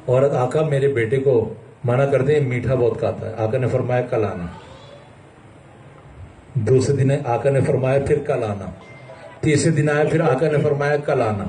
عورت آقا میرے بیٹے کو منع کر دیں، میٹھا بہت کھاتا ہے۔ آقا نے فرمایا کل آنا۔ دوسرے دن آقا نے فرمایا پھر کل آنا۔ تیسرے دن آیا، پھر آقا نے فرمایا کل آنا۔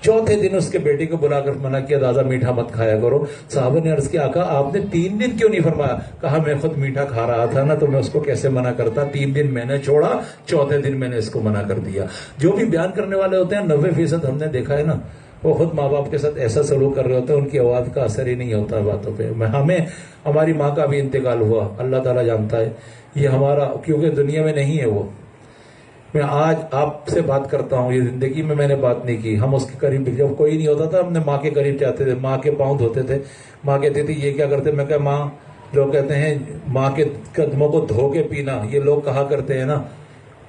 چوتھے دن اس کے بیٹے کو بلا کر منع کیا، دادا میٹھا مت کھایا کرو۔ صحابہ نے عرض کیا آقا آپ نے 3 دن کیوں نہیں فرمایا؟ کہا میں خود میٹھا کھا رہا تھا نا، تو میں اس کو کیسے منع کرتا، 3 دن میں نے چھوڑا، چوتھے دن میں نے اس کو منع کر دیا۔ جو بھی بیان کرنے والے ہوتے ہیں 90% ہم نے دیکھا ہے نا، وہ خود ماں باپ کے ساتھ ایسا سلوک کر رہے ہوتے ہیں، ان کی آواز کا اثر ہی نہیں ہوتا باتوں پہ۔ ہمیں ہماری ماں کا بھی انتقال ہوا، اللہ تعالیٰ جانتا ہے، یہ ہمارا کیونکہ دنیا میں نہیں ہے وہ۔ میں آج آپ سے بات کرتا ہوں، یہ زندگی میں نے بات نہیں کی۔ ہم اس کے قریب جب کوئی نہیں ہوتا تھا، ہم نے ماں کے قریب جاتے تھے، ماں کے پاؤں دھوتے تھے، ماں کہتی تھی یہ کیا کرتے، میں کہا ماں، لوگ کہتے ہیں ماں کے قدموں کو دھو کے پینا، یہ لوگ کہا کرتے ہیں نا،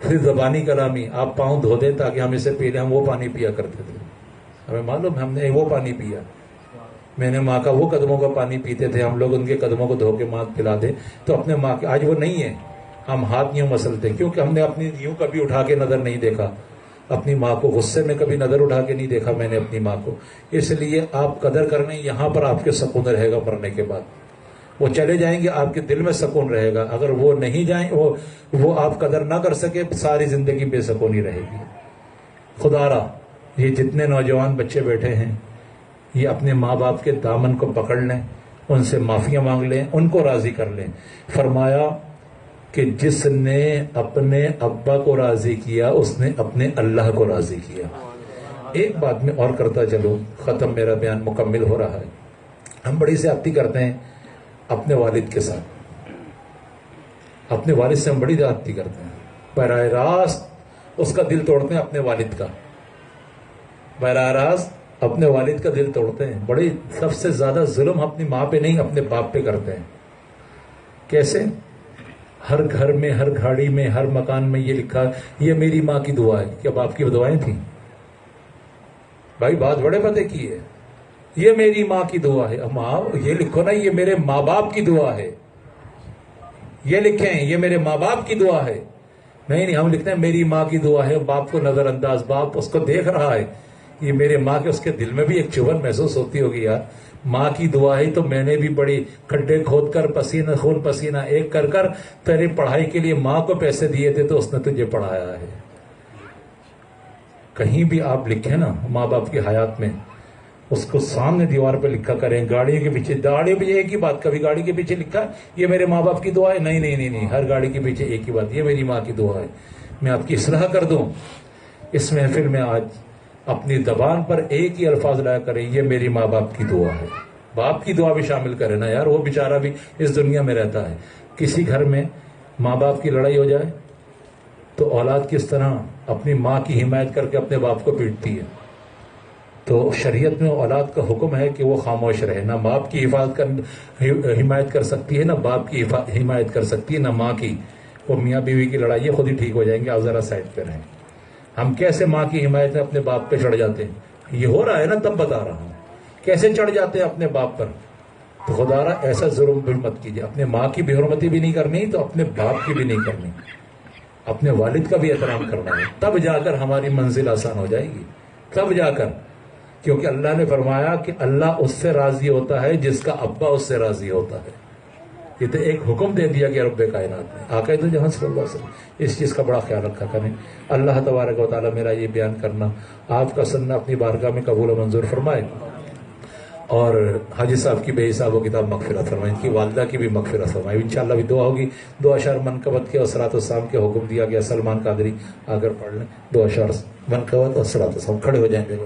پھر زبانی کلامی، آپ پاؤں دھو دیں تاکہ ہم اسے پی لیں، ہم وہ پانی پیا کرتے تھے، ہمیں معلوم ہم نے وہ پانی پیا۔ میں نے ماں کا وہ قدموں کا پانی پیتے تھے، ہم لوگ ان کے قدموں کو دھو کے ماں پلا دیں تو اپنے ماں کے، آج وہ نہیں ہے، ہم ہاتھ یوں مسلتے کیونکہ ہم نے اپنی یوں کبھی اٹھا کے نظر نہیں دیکھا اپنی ماں کو، غصے میں کبھی نظر اٹھا کے نہیں دیکھا میں نے اپنی ماں کو۔ اس لیے آپ قدر کرنے، یہاں پر آپ کے سکون رہے گا، مرنے کے بعد وہ چلے جائیں گے، آپ کے دل میں سکون رہے گا۔ اگر وہ نہیں جائیں، وہ آپ قدر نہ کر سکے، ساری زندگی بے سکونی رہے گی۔ خدا را یہ جتنے نوجوان بچے بیٹھے ہیں، یہ اپنے ماں باپ کے دامن کو پکڑ لیں، ان سے معافیاں مانگ لیں، ان کو راضی کر لیں۔ فرمایا کہ جس نے اپنے ابا کو راضی کیا اس نے اپنے اللہ کو راضی کیا۔ ایک بات میں اور کرتا چلوں، ختم، میرا بیان مکمل ہو رہا ہے۔ ہم بڑی زیادتی کرتے ہیں اپنے والد کے ساتھ، اپنے والد سے ہم بڑی زیادتی کرتے ہیں، براہ راست اس کا دل توڑتے ہیں، اپنے والد کا براہ راست اپنے والد کا دل توڑتے ہیں۔ بڑی سب سے زیادہ ظلم اپنی ماں پہ نہیں، اپنے باپ پہ کرتے ہیں۔ کیسے؟ ہر گھر میں، ہر گھاڑی میں، ہر مکان میں یہ لکھا یہ میری ماں کی دعا ہے۔ کیا باپ کی دعائیں تھیں؟ بھائی بات بڑے پتے کی ہے، یہ میری ماں کی دعا ہے۔ ماں یہ لکھو نا یہ میرے ماں باپ کی دعا ہے، یہ لکھیں یہ میرے ماں باپ کی دعا ہے۔ نہیں ہم لکھتے ہیں میری ماں کی دعا ہے، باپ کو نظر انداز، باپ اس کو دیکھ رہا ہے، یہ میرے ماں کے، اس کے دل میں بھی ایک چبھن محسوس ہوتی ہوگی، یار ماں کی دعا ہے تو میں نے بھی بڑی کھڈے کھود کر پسینہ خون پسینہ ایک کر کر تیری پڑھائی کے لیے ماں کو پیسے دیے تھے تو اس نے تجھے پڑھایا ہے۔ کہیں بھی آپ لکھیں نا ماں باپ کی حیات میں، اس کو سامنے دیوار پہ لکھا کریں، گاڑی کے پیچھے، گاڑی پہ ایک ہی بات، کبھی گاڑی کے پیچھے لکھا یہ میرے ماں باپ کی دعا ہے، نہیں، ہر گاڑی کے پیچھے ایک ہی بات، یہ میری ماں کی دعا ہے۔ میں آپ کی اصلاح کر دوں، اس محفل میں آج اپنی زبان پر ایک ہی الفاظ لایا کریں، یہ میری ماں باپ کی دعا ہے۔ باپ کی دعا بھی شامل کرے نا یار، وہ بیچارہ بھی اس دنیا میں رہتا ہے۔ کسی گھر میں ماں باپ کی لڑائی ہو جائے تو اولاد کس طرح اپنی ماں کی حمایت کر کے اپنے باپ کو پیٹتی ہے، تو شریعت میں اولاد کا حکم ہے کہ وہ خاموش رہے، نہ باپ کی حمایت کر سکتی ہے، نہ باپ کی حمایت کر سکتی ہے، نہ ماں کی۔ وہ میاں بیوی کی لڑائی خود ہی ٹھیک ہو جائیں گے، آپ ذرا سائڈ پہ رہیں۔ ہم کیسے ماں کی حمایت میں اپنے باپ پہ چڑھ جاتے ہیں، یہ ہو رہا ہے نا، تب بتا رہا ہوں کیسے چڑھ جاتے ہیں اپنے باپ پر۔ تو خدا را ایسا ظلم بھی مت کیجیے، اپنے ماں کی بے حرمتی بھی نہیں کرنی تو اپنے باپ کی بھی نہیں کرنی، اپنے والد کا بھی احترام کرنا ہے، تب جا کر ہماری منزل آسان ہو جائے گی، تب جا کر، کیونکہ اللہ نے فرمایا کہ اللہ اس سے راضی ہوتا ہے جس کا ابا اس سے راضی ہوتا ہے۔ یہ تو ایک حکم دے دیا گیا رب کائنات نے، آقا تو جہاں صلی اللہ علیہ وسلم، اس چیز کا بڑا خیال رکھا کریں۔ اللہ تبارک و تعالیٰ میرا یہ بیان کرنا، آپ کا سننا اپنی بارگاہ میں قبول و منظور فرمائے، اور حاجی صاحب کی بے حساب و کتاب مغفرت فرمائے، ان کی والدہ کی بھی مغفرت فرمائے۔ انشاءاللہ بھی دعا ہوگی، دو اشعار منقبت کے اور صلاۃ السلام کے حکم دیا گیا، سلمان قادری آ کر پڑھ لیں، دو اشعار منقبت اور صلاۃ السلام، کھڑے ہو جائیں گے۔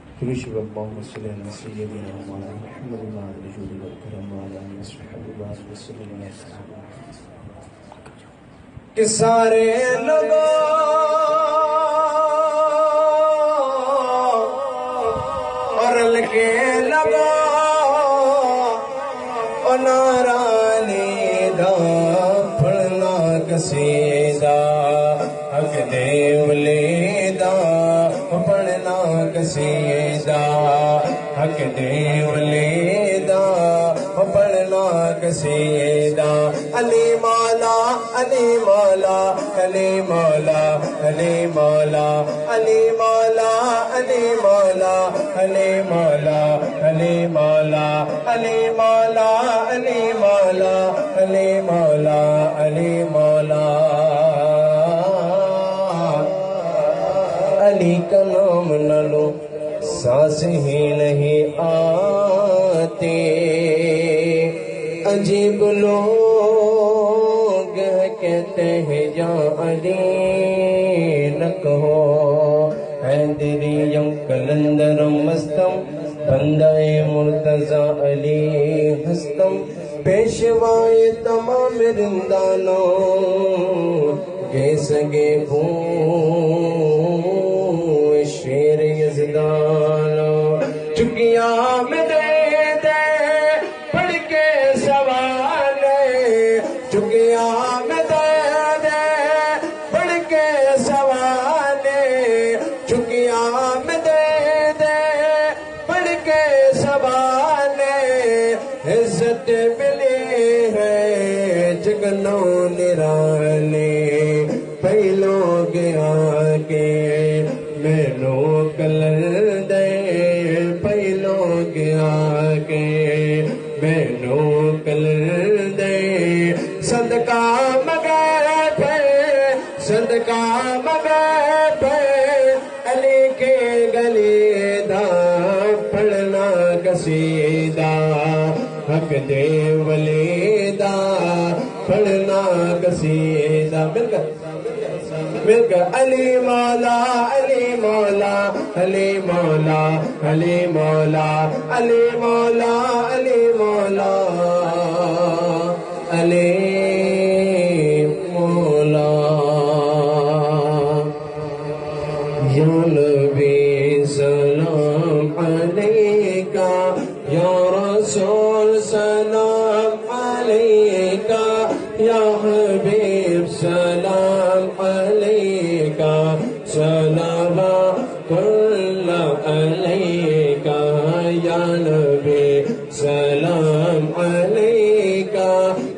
اللهم صل على سيدنا محمد وعلى الجود والكرم وعلى آله وصحبه وسلم کہ سارے لوگوں اور لکے لگو نارانی دا پھڑنا کسیدہ حق دیولی دا پڑھنا کسیدہ حق دیولی دا پڑھنا کسیدہ علی مولا علی مولا علی مولا علی مولا علی مولا علی مولا علی مولا علی مولا علی مولا علی مولا علی مولا علی مولا علی کا نام نہ لو سانس ہی نہیں آتی عجیب لوگ کہتے ہیں یا علی نہ کہو حیدریم کلندر مستم بندہ مرتضی علی ہستم پیشوائے تمام رندانوں کے سگے شیر یزدانوں چکیاں میں دے دے پڑھ کے سوانے چکیاں میں دے دے پڑھ کے سوانے چکیاں میں دے دے پڑھ کے سوانے عزت ملی ہے جگنوں نرانے پہلوں کے آگے مینو کلر دے پہلوں کے آگے مینو کلر دے صدقہ مگر پہ صدقہ مگر پہ علی کے گلی دا پڑھنا قصیدہ حق دے ولی دا پڑھنا قصیدہ مل کر علی مولا علی مولا علی مولا علی مولا علی مولا علی مولا علی مولا یا نبی سلام علیکہ یا رسول سلام علیکہ یا حبیب سلام علیکہ صلوات اللہ علیکہ یا نبی سلام علیکہ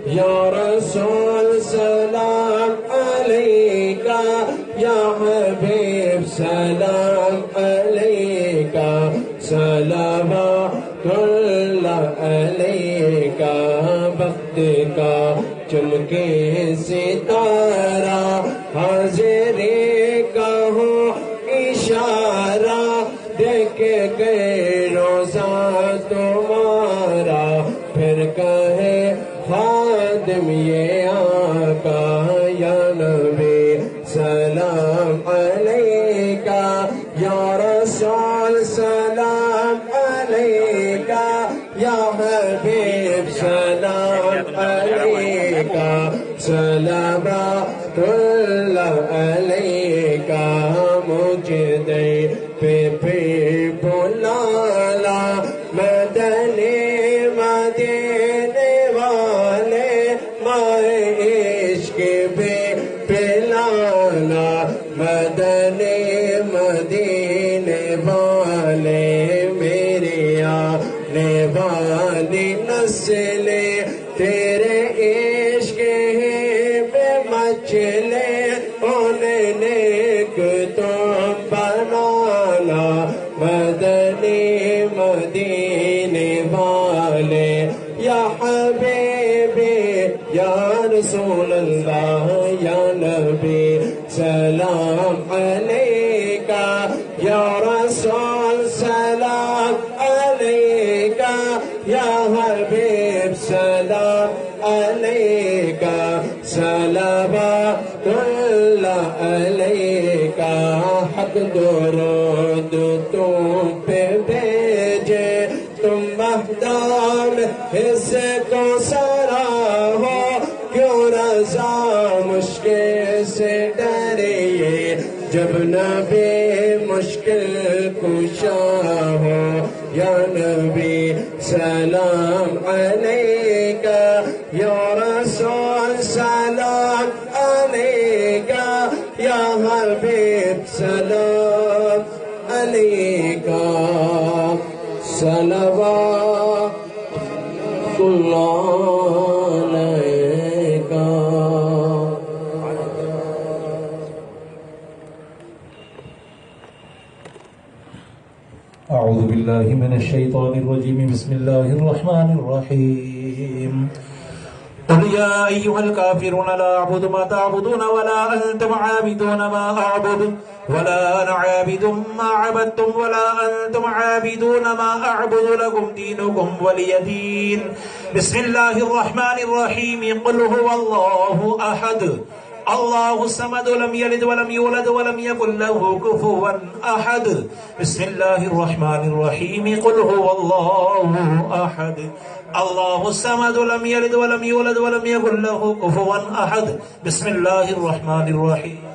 یا رسول سلام علیکہ یا حبیب سلام علیکہ صلوات اللہ علیکہ وقت کا چمکے ستارہ حاضری کا ہو اشارہ دیکھ گئے روزہ تمہارا پھر کہے خادم یہ آقا یا نبی سلام علیکہ یا رسول سلام علیکہ یا حبیب سلام علیکہ صلوات اللہ علیکہ مجھے دے پہ بلالا مدنی مدینے والے مائے عشق پہ پلالا مدنی مدینے والے میری آنے والی نسلیں تیرے عشق ہی میں مچلے انہیں نیک تم بنانا مدنی مدینے والے یا حبیبی یا رسول اللہ یا نبی سلام علیکہ یا رسول سلام علیکہ یا حبیب سلام علیکہ صلوات اللہ علیکہ حق درود تم پہ بھیجے تم مہدان اس کو سرا ہو کیوں رضا مشکل سے ڈریے جب نبی مشکل کشا ہو یا نبی سلام علیکہ یا رسول سلام علیکہ یا حبیب سلام علیکہ صلوات اللہ علیکہ من الشيطان الرجيم بسم الله الرحمن الرحيم قل يا أيها الكافرون لا أعبد ما تعبدون ولا أنتم عابدون ما أعبد ولا أنا عابد ما عبدتم ولا أنتم عابدون ما أعبد لكم دينكم ولي دين بسم الله الرحمن الرحيم قل هو الله أحد الله الصمد لم يلد ولم يولد ولم يكن له كفوا أحد بسم الله الرحمن الرحيم قل هو الله أحد الله الصمد لم يلد ولم يولد ولم يكن له كفوا أحد بسم الله الرحمن الرحيم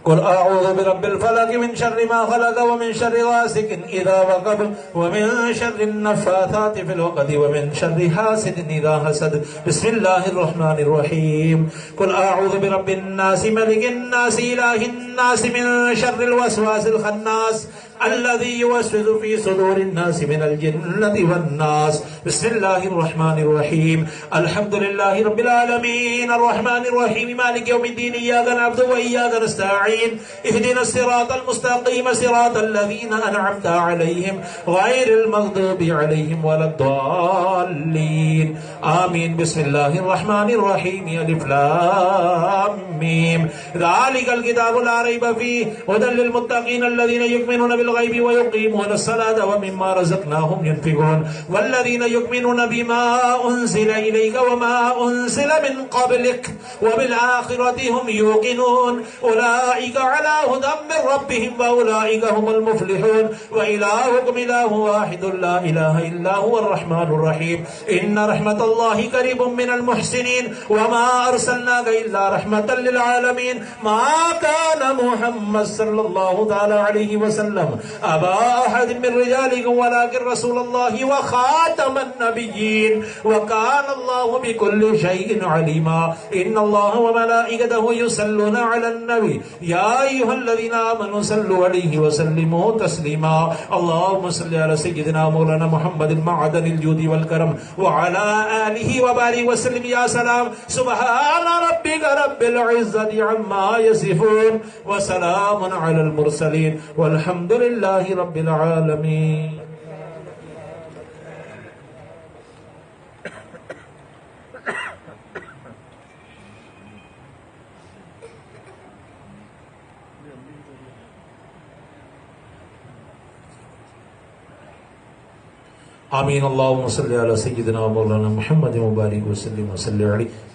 قل أعوذ برب الفلق من شر ما خلق ومن شر غاسق إذا وقب ومن شر النفاثات في العقد ومن شر حاسد إذا حسد بسم الله الرحمن الرحيم قل أعوذ برب الناس ملك الناس إله الناس من شر الوسواس الخناس الذي يوسوس في صدور الناس من الجنة والناس بسم الله الرحمن الرحيم الحمد لله رب العالمين الرحمن الرحيم مالك يوم الدين إياك نعبد وإياك نستعين اهدنا الصراط المستقيم صراط الذين أنعمت عليهم غير المغضوب عليهم ولا الضالين آمين بسم الله الرحمن الرحيم ألف لام ميم ذلك الكتاب لا ريب فيه هدى للمتقين الذين يؤمنون بالغيب ويقيمون الصلاة ومما رزقناهم ينفقون والذين يؤمنون بما أنزل إليك وما أنزل من قبلك وبالآخرة هم يوقنون أولئك على هدى من ربهم وأولئك هم المفلحون وإلهكم إله واحد لا إله إلا هو الرحمن الرحيم إن رحمة الله قريب من المحسنين وما أرسلناك إلا رحمة للعالمين ما كان محمد صلى الله تعالى عليه وسلم أبا أحد من رجالكم ولكن رسول الله وخاتم النبيين وكان الله بكل شيء عليما إن الله وملائكته يصلون على النبي يا أيها الذين آمنوا صلوا عليه وسلموا تسليما اللهم صل على سيدنا مولانا محمد معدن الجود والكرم وعلى آله وبارك وسلم يا سلام سبحان ربك رب العزة عما يصفون وسلام على المرسلين والحمد لله رب العالمين آمین اللہم صلی علی سیدنا مولانا محمد مبارک وسلم وسلم علیہ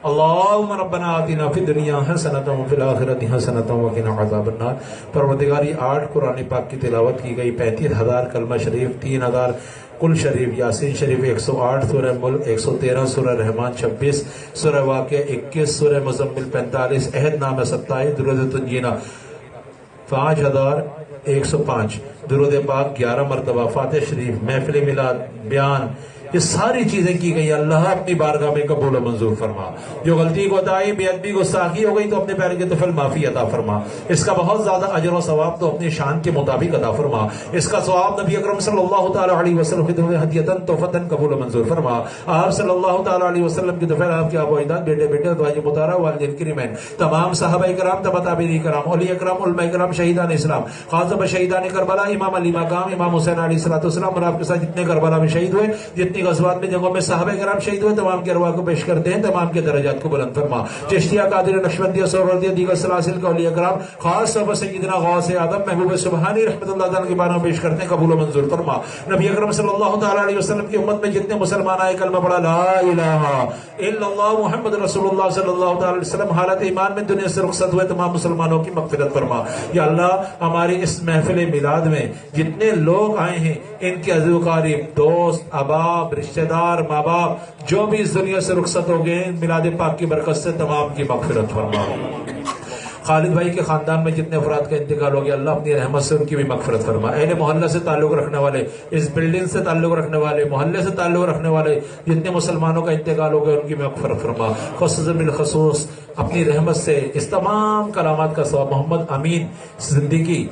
اللہم ربنا آتنا فی الدنیا حسنۃ وفی الآخرۃ حسنۃ وقنا عذاب النار پروردگاری 8 قرآن پاک کی تلاوت کی گئی 35,000 کلمہ شریف 3,000 کل شریف یاسین شریف 108 سورہ ملک 113 سورہ رحمان 26 سورہ واقعہ 21 سورہ مزمل 45 عہد نامہ 27 درود تنجینہ 5105 درود پاک 11 مرتبہ فاتح شریف محفل میلاد بیان یہ ساری چیزیں کی گئی اللہ اپنی بارگاہ میں قبول و منظور فرما جو غلطی کوتاہی بے ادبی گستاخی ہو گئی تو اپنے پیارے کے طفل معافی عطا فرما اس کا بہت زیادہ اجر و ثواب تو اپنی شان کے مطابق عطا فرما اس کا ثواب نبی اکرم صلی اللہ تعالی علیہ وسلم کی طرف ہدیتاً تحفتاً قبول و منظور فرما آپ صلی اللہ تعالی علیہ وسلم کی طرف آپ کے آبا و اجداد بیٹے بیٹے دعائی مطالعہ والدین کریم تمام صحابہ کرام تبع تابعین کرام اولیاء کرام علماء کرام شہیدان اسلام خاص شہیدان کربلا امام علی مقام امام حسین علیہ السلام اور آپ کے ساتھ جتنے کربلا میں شہید ہوئے جتنی غزوات میں جنگوں میں صحابہ کرام شہید ہوئے تمام کے ارواح کو پیش کرتے ہیں تمام کے درجات کو بلند فرما چشتیہ قادر نقشبندیہ سہروردیہ دیگر سلاسل کے اولیاء کرام خاص طور پر سیدنا غوث اعظم محبوب سبحانی رحمۃ اللہ تعالیٰ کے بارے میں پیش کرتے ہیں قبول و منظور فرما نبی اکرم صلی اللہ تعالی علیہ وسلم کی امت میں جتنے مسلمان آئے کلمہ پڑھا لا الہ الا اللہ محمد رسول اللہ صلی اللہ تعالی علیہ وسلم حالت ایمان میں دنیا سے رخصت ہوئے تمام مسلمانوں کی مغفرت فرما یا اللہ ہماری اس محفل میلاد میں جتنے لوگ آئے ہیں ان کے عزیز و قریب دوست احباب رشتہ دار ماں باپ جو بھی اس دنیا سے رخصت ہو گئے میلاد پاک کی برکت سے تمام کی مغفرت فرما خالد بھائی کے خاندان میں جتنے افراد کا انتقال ہو گیا اللہ اپنی رحمت سے ان کی بھی مغفرت فرما اہل محلہ سے تعلق رکھنے والے اس بلڈنگ سے تعلق رکھنے والے محلے سے تعلق رکھنے والے جتنے مسلمانوں کا انتقال ہو گیا ان کی مغفرت فرما خصوصاً بالخصوص اپنی رحمت سے اس تمام کلامات کا ثواب محمد امین صدیقی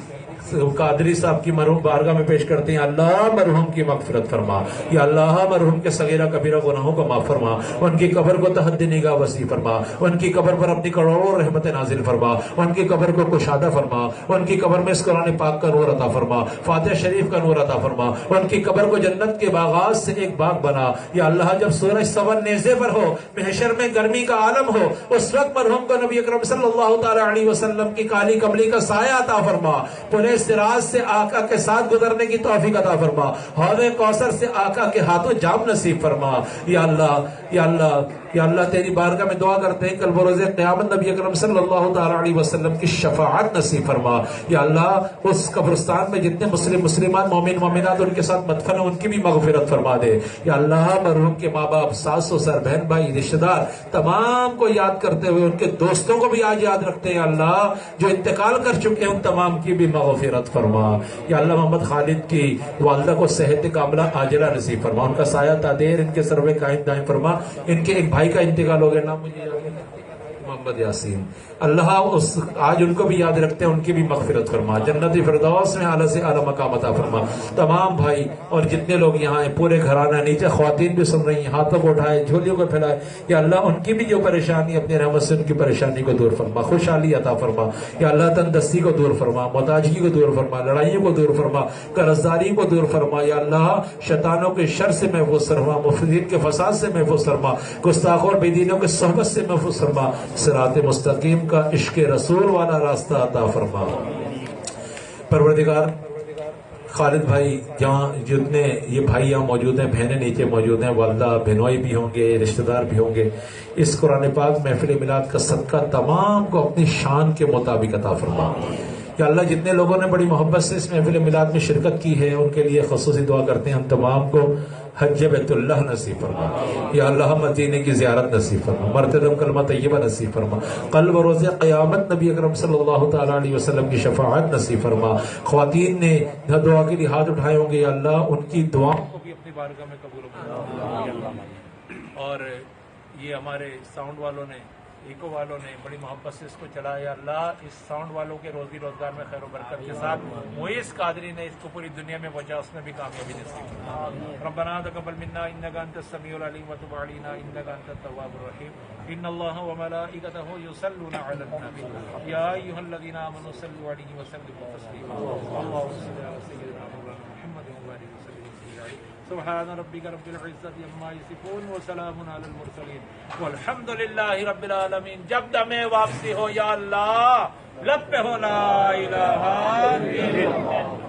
قادری صاحب کی مرحوم بارگاہ میں پیش کرتے ہیں، اللہ مرحوم کی مغفرت فرما، یا اللہ مرحوم کے صغیرہ کبیرہ گناہوں کو معاف فرما، ان کی قبر کو تحد نگاہ وسیع فرما، ان کی قبر پر اپنی کروڑوں رحمت نازل فرما، ان کی قبر کو کشادہ فرما، ان کی قبر میں اس قرآن پاک کا نور عطا فرما، فاتحہ شریف کا نور عطا فرما، ان کی قبر کو جنت کے باغات سے ایک باغ بنا، یا اللہ جب سورج سون نیزے پر ہو، محشر میں گرمی کا عالم ہو، اس وقت مرحوم کو نبی اکرم صلی اللہ تعالی علیہ وسلم کی کالی کملی کا سایہ عطا فرما، پورے صراط سے آقا کے ساتھ گزرنے کی توفیق عطا فرما، حوض کوثر سے آقا کے ہاتھوں جام نصیب فرما، یا اللہ یا اللہ یا اللہ تیری بارگاہ میں دعا کرتے ہیں کل بروز قیامت نبی اکرم صلی اللہ تعالی علیہ وسلم کی شفاعت نصیب فرما، یا اللہ اس قبرستان میں جتنے مسلمان مومن مومنات ان کے ساتھ مدفن ہیں ان کی بھی مغفرت فرما دے، یا اللہ مرحوم کے ماں باپ، ساس سسر، بہن بھائی، رشتہ دار تمام کو یاد کرتے ہوئے ان کے دوستوں کو بھی آج یاد رکھتے ہیں، اللہ جو انتقال کر چکے ہیں ان تمام کی بھی مغفرت فرما، یا اللہ محمد خالد کی والدہ کو صحت کاملہ عاجلہ نصیب فرما، ان کا سایہ تادیر ان کے سروے قائم دائم فرما، ان کے ایک بھائی کا انتقال ہو گیا، نام مجھے یاد ہے محمد یاسین، اللہ آج ان کو بھی یاد رکھتے ہیں ان کی بھی مغفرت فرما، جنتی فردوس میں اعلیٰ سے اعلیٰ مقام عطا فرما، تمام بھائی اور جتنے لوگ یہاں ہیں پورے گھرانہ، نیچے خواتین بھی سن رہی ہیں، ہاتھوں کو اٹھائے، جھولیوں کو پھیلائے، یا اللہ ان کی بھی جو پریشانی اپنے رحمت سے ان کی پریشانی کو دور فرما، خوشحالی عطا فرما، یا اللہ تندرستی کو دور فرما، محتاجگی کو دور فرما، لڑائیوں کو دور فرما، قرضداری کو دور فرما، یا اللہ شیطانوں کے شر سے محفوظ فرما، مفسدین کے فساد سے محفوظ فرما، گستاخوں اور بے دینوں کے صحبت سے محفوظ فرما، صراط مستقیم کا عشق رسول والا راستہ عطا فرما۔ پروردگار خالد بھائی جہاں جتنے یہ بھائی یہاں موجود ہیں، بہنیں نیچے موجود ہیں، والدہ بہنوئی بھی ہوں گے، رشتہ دار بھی ہوں گے، اس قرآن پاک محفل میلاد کا صدقہ تمام کو اپنی شان کے مطابق عطا فرما، یا اللہ جتنے لوگوں نے بڑی محبت سے اس محفل میلاد میں شرکت کی ہے ان کے لیے خصوصی دعا کرتے ہیں، ہم تمام کو حج بیت اللہ نصیب فرما، یا اللہ مدینے کی زیارت نصیب فرما، مرتدم کلمہ طیبہ نصیب فرما، قلب و روز قیامت نبی اکرم صلی اللہ تعالی علیہ وسلم کی شفاعت نصیب فرما، خواتین نے دعا کے لیے ہاتھ اٹھائے ہوں گے، یا اللہ ان کی دعا کو بھی اپنی بارگاہ میں قبول فرما، اور یہ ہمارے ساؤنڈ والوں نے، ایکو والوں نے بڑی محبت سے اس کو چلایا، اللہ اس ساؤنڈ والوں کے روزی روزگار میں خیر و برکت کے ساتھ معیز قادری نے اس کو پوری دنیا میں پہنچا، اس میں بھی کامیابی نصیب فرما۔ ربنا تقبل منا انک انت السمیع العلیم وتب علینا انک انت التواب الرحیم، ان اللہ وملائکتہ یصلون علی النبی یا ایھا الذین آمنوا صلوا علیہ وسلموا تسلیما، اللهم صل علی سیدنا مولانا محمد وعلى آلہ وصحبہ وسلم، سبحان ربک رب العزۃ عما یصفون وسلام علی المرسلین والحمد للہ رب العالمین۔ جب دم واپسی ہو یا اللہ لب پہ ہو لا الہ الا اللہ۔